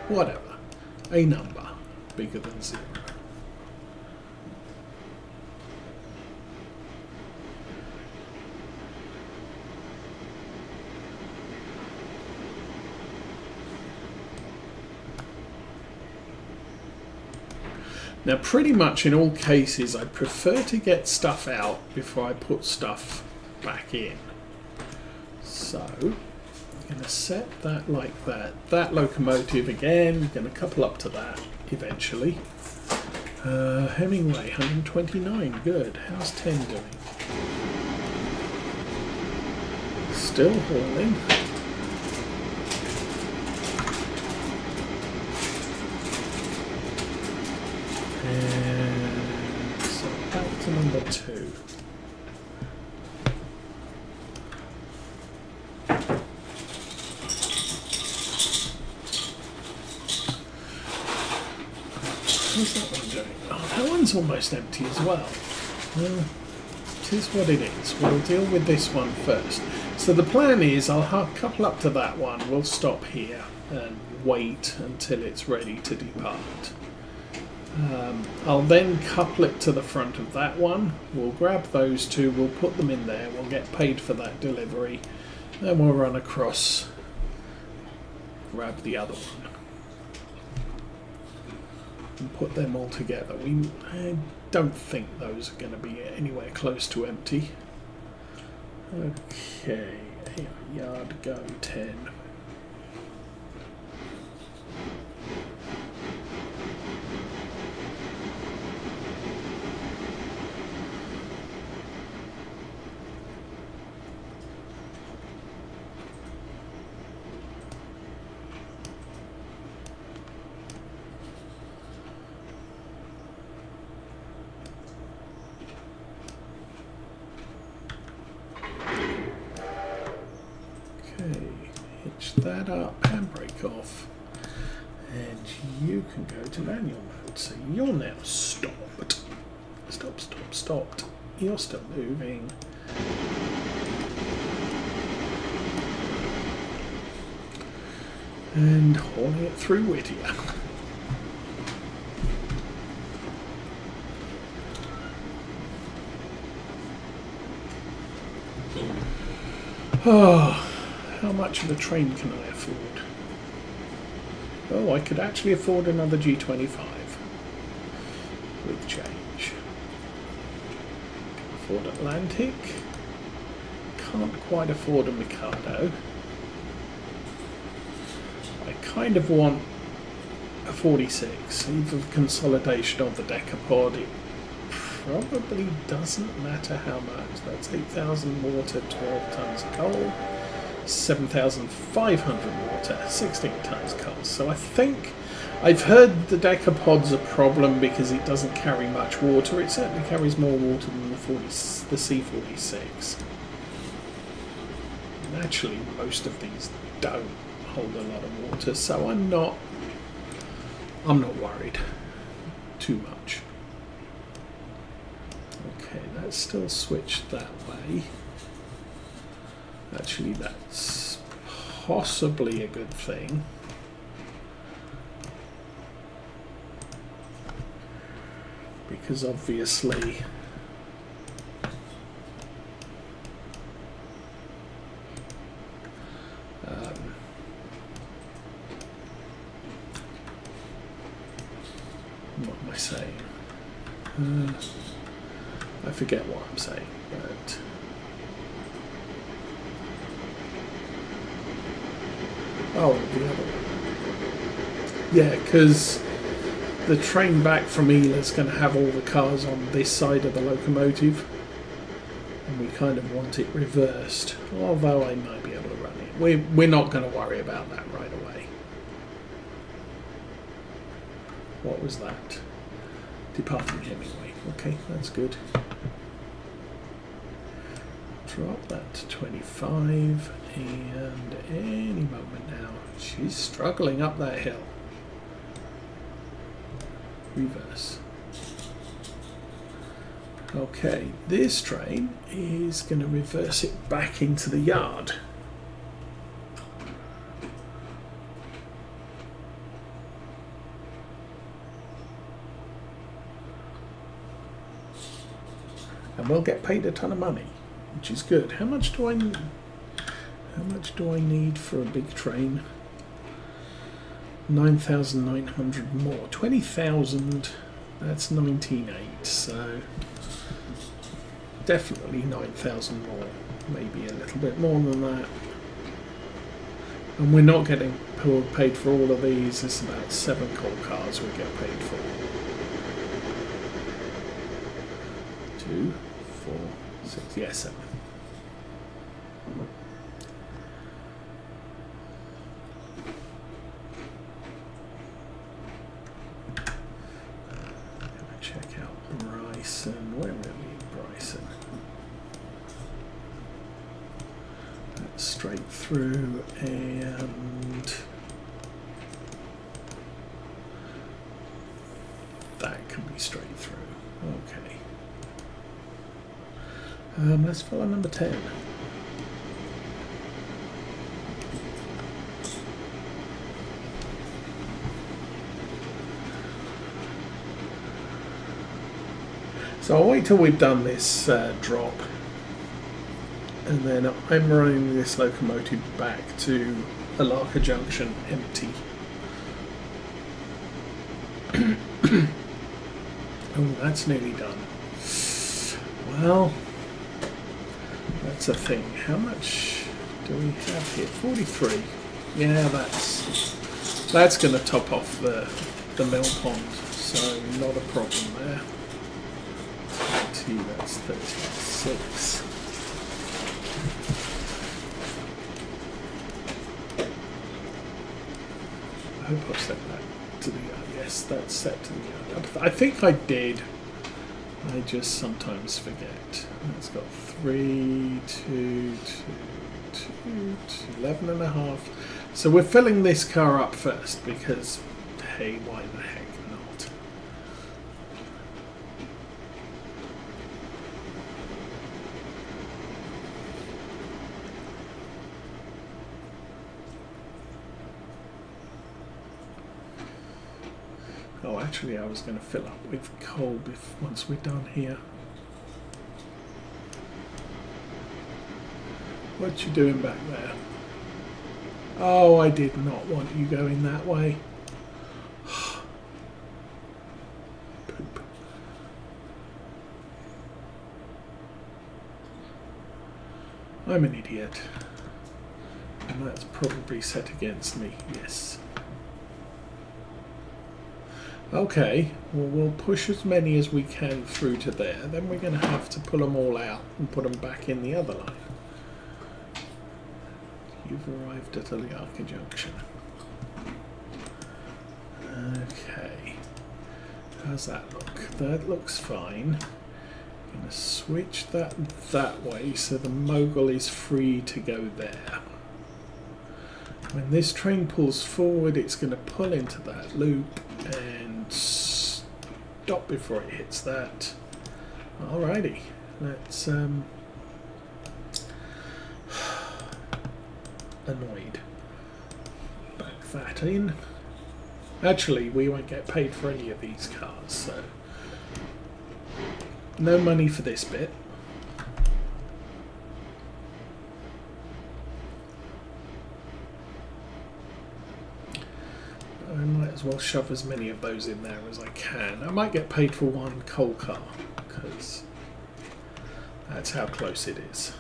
whatever, a number bigger than 0. Now, pretty much in all cases, I prefer to get stuff out before I put stuff back in. So, I'm going to set that like that. That locomotive again, going to couple up to that eventually. Hemingway, 129, good. How's 10 doing? Still hauling. And so back to number 2. How's that one doing? Oh, that one's almost empty as well. Well, it is what it is. We'll deal with this one first. So the plan is I'll couple up to that one. We'll stop here and wait until it's ready to depart. I'll then couple it to the front of that one. We'll grab those two, we'll put them in there, we'll get paid for that delivery, then we'll run across, grab the other one, and put them all together. I don't think those are going to be anywhere close to empty. Okay, yard go 10. That up, handbrake off, and you can go to manual mode. So you're now stopped. Stopped. You're still moving. And hauling it through Whittier. Oh. How much of a train can I afford? Oh, I could actually afford another G25 with change. Can afford Atlantic. Can't quite afford a Mikado. I kind of want a 46, either consolidation of the Decapod. It probably doesn't matter how much. That's 8,000 water, 12 tons coal. 7,500 water, 16 tons coal. So I think I've heard the Decapod's a problem because it doesn't carry much water. It certainly carries more water than the C46. And actually, most of these don't hold a lot of water, so I'm not worried too much. Okay, that's still switched that way. Actually, that's possibly a good thing. Because obviously what am I saying? I forget what I'm saying, but oh, the other one. Yeah, because the train back from Ela's going to have all the cars on this side of the locomotive, and we kind of want it reversed, although I might be able to run it. We're not going to worry about that right away. What was that? Departing Hemingway. Okay, that's good. drop that to 25, and any moment now, she's struggling up that hill. Reverse. Okay, this train is going to reverse it back into the yard. And we'll get paid a ton of money, which is good. How much do I need? How much do I need for a big train? 9,900 more. 20,000. That's 19,800. So definitely 9,000 more. Maybe a little bit more than that. And we're not getting paid for all of these. It's about 7 coal cars we get paid for. 2, 4, 6, yeah, 7. I'm going to check out Bryson. Where are we, Bryson? That's straight through, and that can be straight through. Okay. Let's follow number 10. So I'll wait till we've done this drop, and then I'm running this locomotive back to Alaka Junction empty. Oh, that's nearly done. Well, that's a thing. How much do we have here? 43. Yeah, that's going to top off the mill pond, so not a problem there. 30, that's 36. I hope I've set that to the yard. Yes, that's set to the yard. I think I did. I just sometimes forget. It's got 3, 2, 11 and a half. So we're filling this car up first because, hey, why the heck not? Oh, actually, I was going to fill up with coal once we're done here. What you doing back there? Oh, I did not want you going that way. Poop. I'm an idiot. And that's probably set against me, yes. Okay, well, we'll push as many as we can through to there. Then we're going to have to pull them all out and put them back in the other line. You've arrived at Alaka Junction. Okay. How's that look? That looks fine. I'm going to switch that way so the mogul is free to go there. When this train pulls forward, it's going to pull into that loop and stop before it hits that. Alrighty, let's annoyed. Back that in. Actually, we won't get paid for any of these cars, so no money for this bit. I might as well shove as many of those in there as I can. I might get paid for one coal car, because that's how close it is.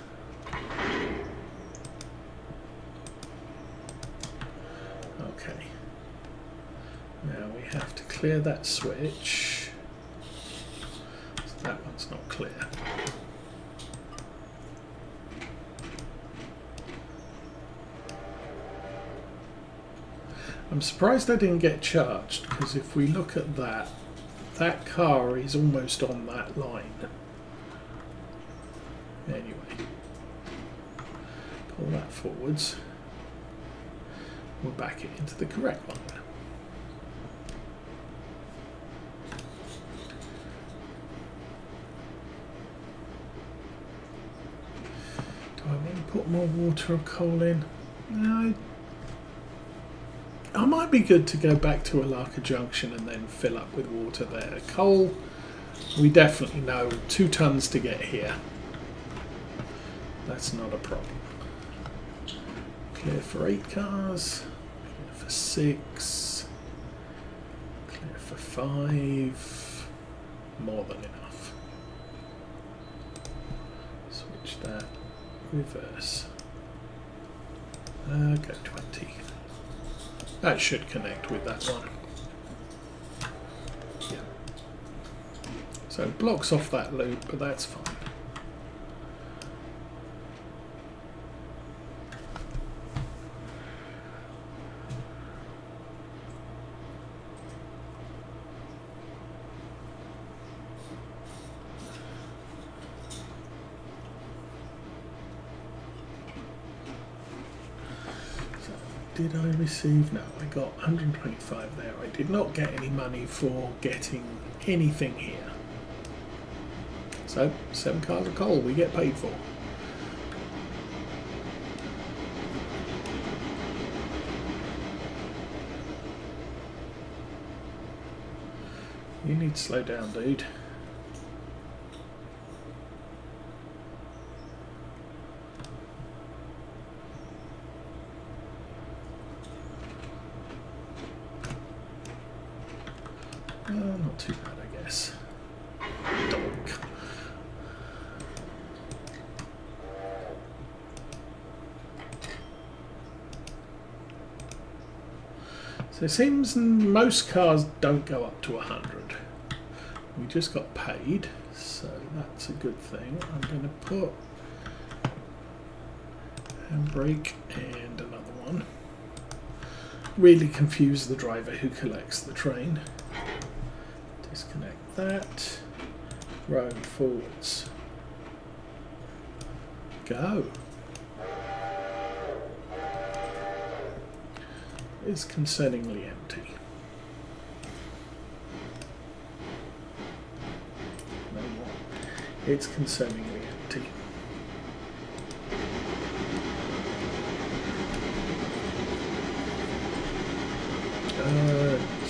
Okay. Now we have to clear that switch. So that one's not clear. I'm surprised I didn't get charged, because if we look at that, that car is almost on that line. Anyway, pull that forwards. We'll back it into the correct line. Do I want to put more water or coal in? No. I might be good to go back to Alaka Junction and then fill up with water there. Coal, we definitely know 2 tons to get here. That's not a problem. Clear for 8 cars, clear for 6, clear for 5, more than enough. Switch that, reverse. Go 20. That should connect with that one. Yeah. So it blocks off that loop, but that's fine. Did I receive? No, I got 125 there. I did not get any money for getting anything here. So, 7 cars of coal we get paid for. You need to slow down, dude. Not too bad, I guess. Donk. So it seems most cars don't go up to 100. We just got paid, so that's a good thing. I'm going to put handbrake and another one. Really confuse the driver who collects the train. Disconnect that. Roam forwards. Go. It's concerningly empty. No more. It's concerningly empty.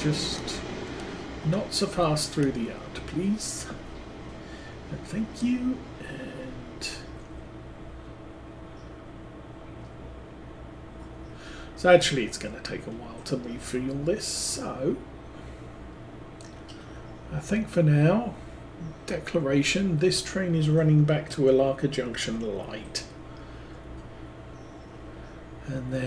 Just not so fast through the yard, please. And thank you. And so actually it's going to take a while to refuel this, so I think for now, declaration, this train is running back to Alaka Junction light. And then